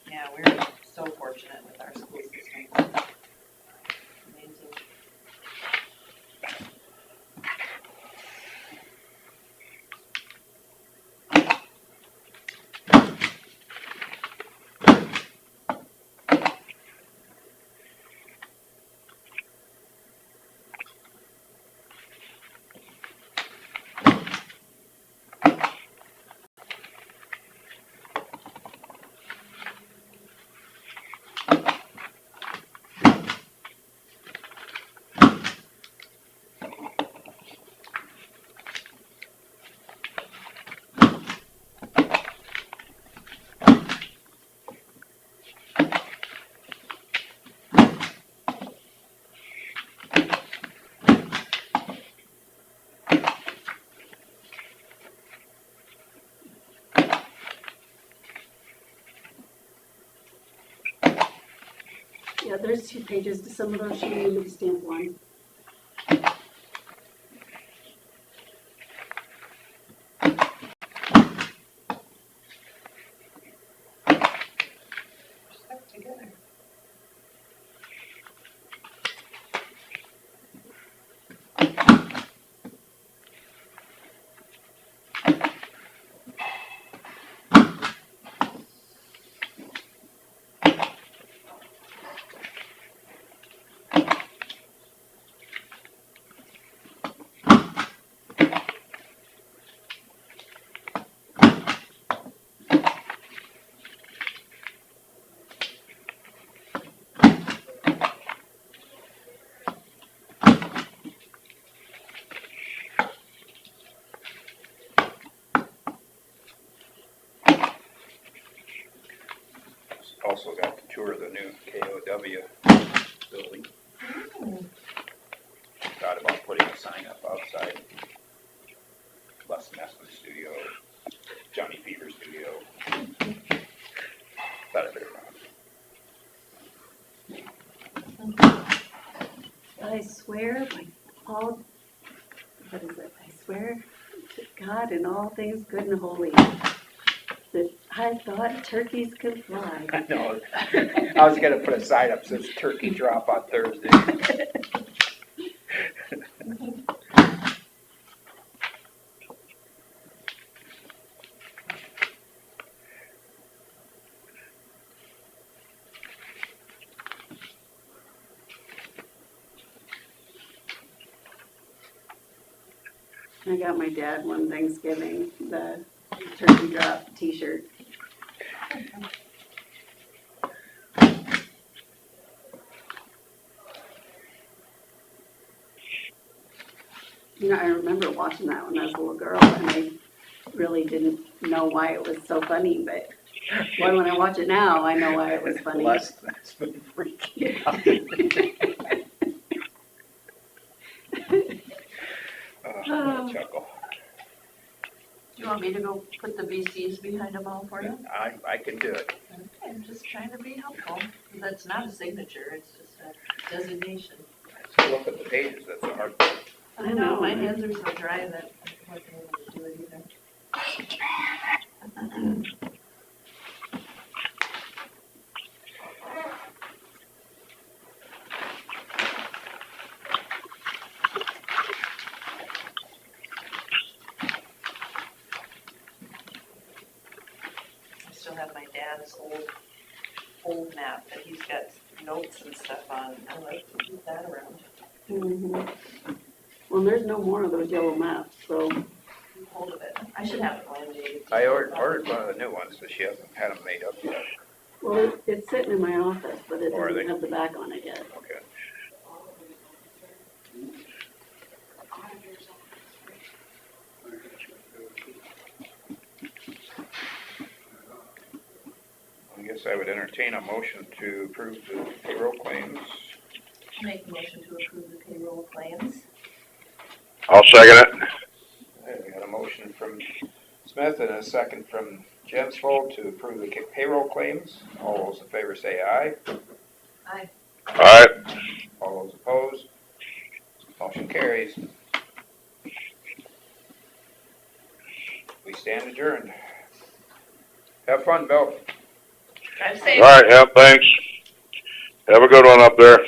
Yeah, we're so fortunate with our school system. Amazing. Yeah, there's 2 pages to some of those, she need me to stamp one. Stuck together. Also got to tour the new KOW building. Thought about putting a sign up outside. Les Nessman Studio, Johnny Fever Studio. Thought I'd better I swear by all, what is it? I swear to God and all things good and holy that I thought turkeys could fly. I know. I was gonna put a sign up that says turkey drop on Thursday. I got my dad one Thanksgiving, the turkey drop t-shirt. You know, I remember watching that when I was a little girl, and I really didn't know why it was so funny, but boy, when I watch it now, I know why it was funny. Les Nessman freaking out. Oh, chuckle. Do you want me to go put the VCs behind them all for you? I can do it. Okay, I'm just trying to be helpful. That's not a signature, it's just a designation. So look at the pages, that's a hard part. I know, my hands are so dry that I wasn't able to do it either. I still have my dad's old map that he's got notes and stuff on. I like to keep that around. Mhm. Well, there's no more of those yellow maps, so. Keep hold of it. I should have it laminated. I ordered one of the new ones, but she hasn't had them made up yet. Well, it's sitting in my office, but it Or are doesn't they? have the back on it yet. Okay. I guess I would entertain a motion to approve the payroll claims. Make a motion to approve the payroll claims. I'll second it. Okay, we got a motion from Smith and a second from Jensvold to approve the payroll claims. All those in favor say aye. Aye. All right. All those opposed? Motion carries. We stand adjourned. Have fun, Bill. Drive All safe. right, yeah, thanks. Have a good one up there.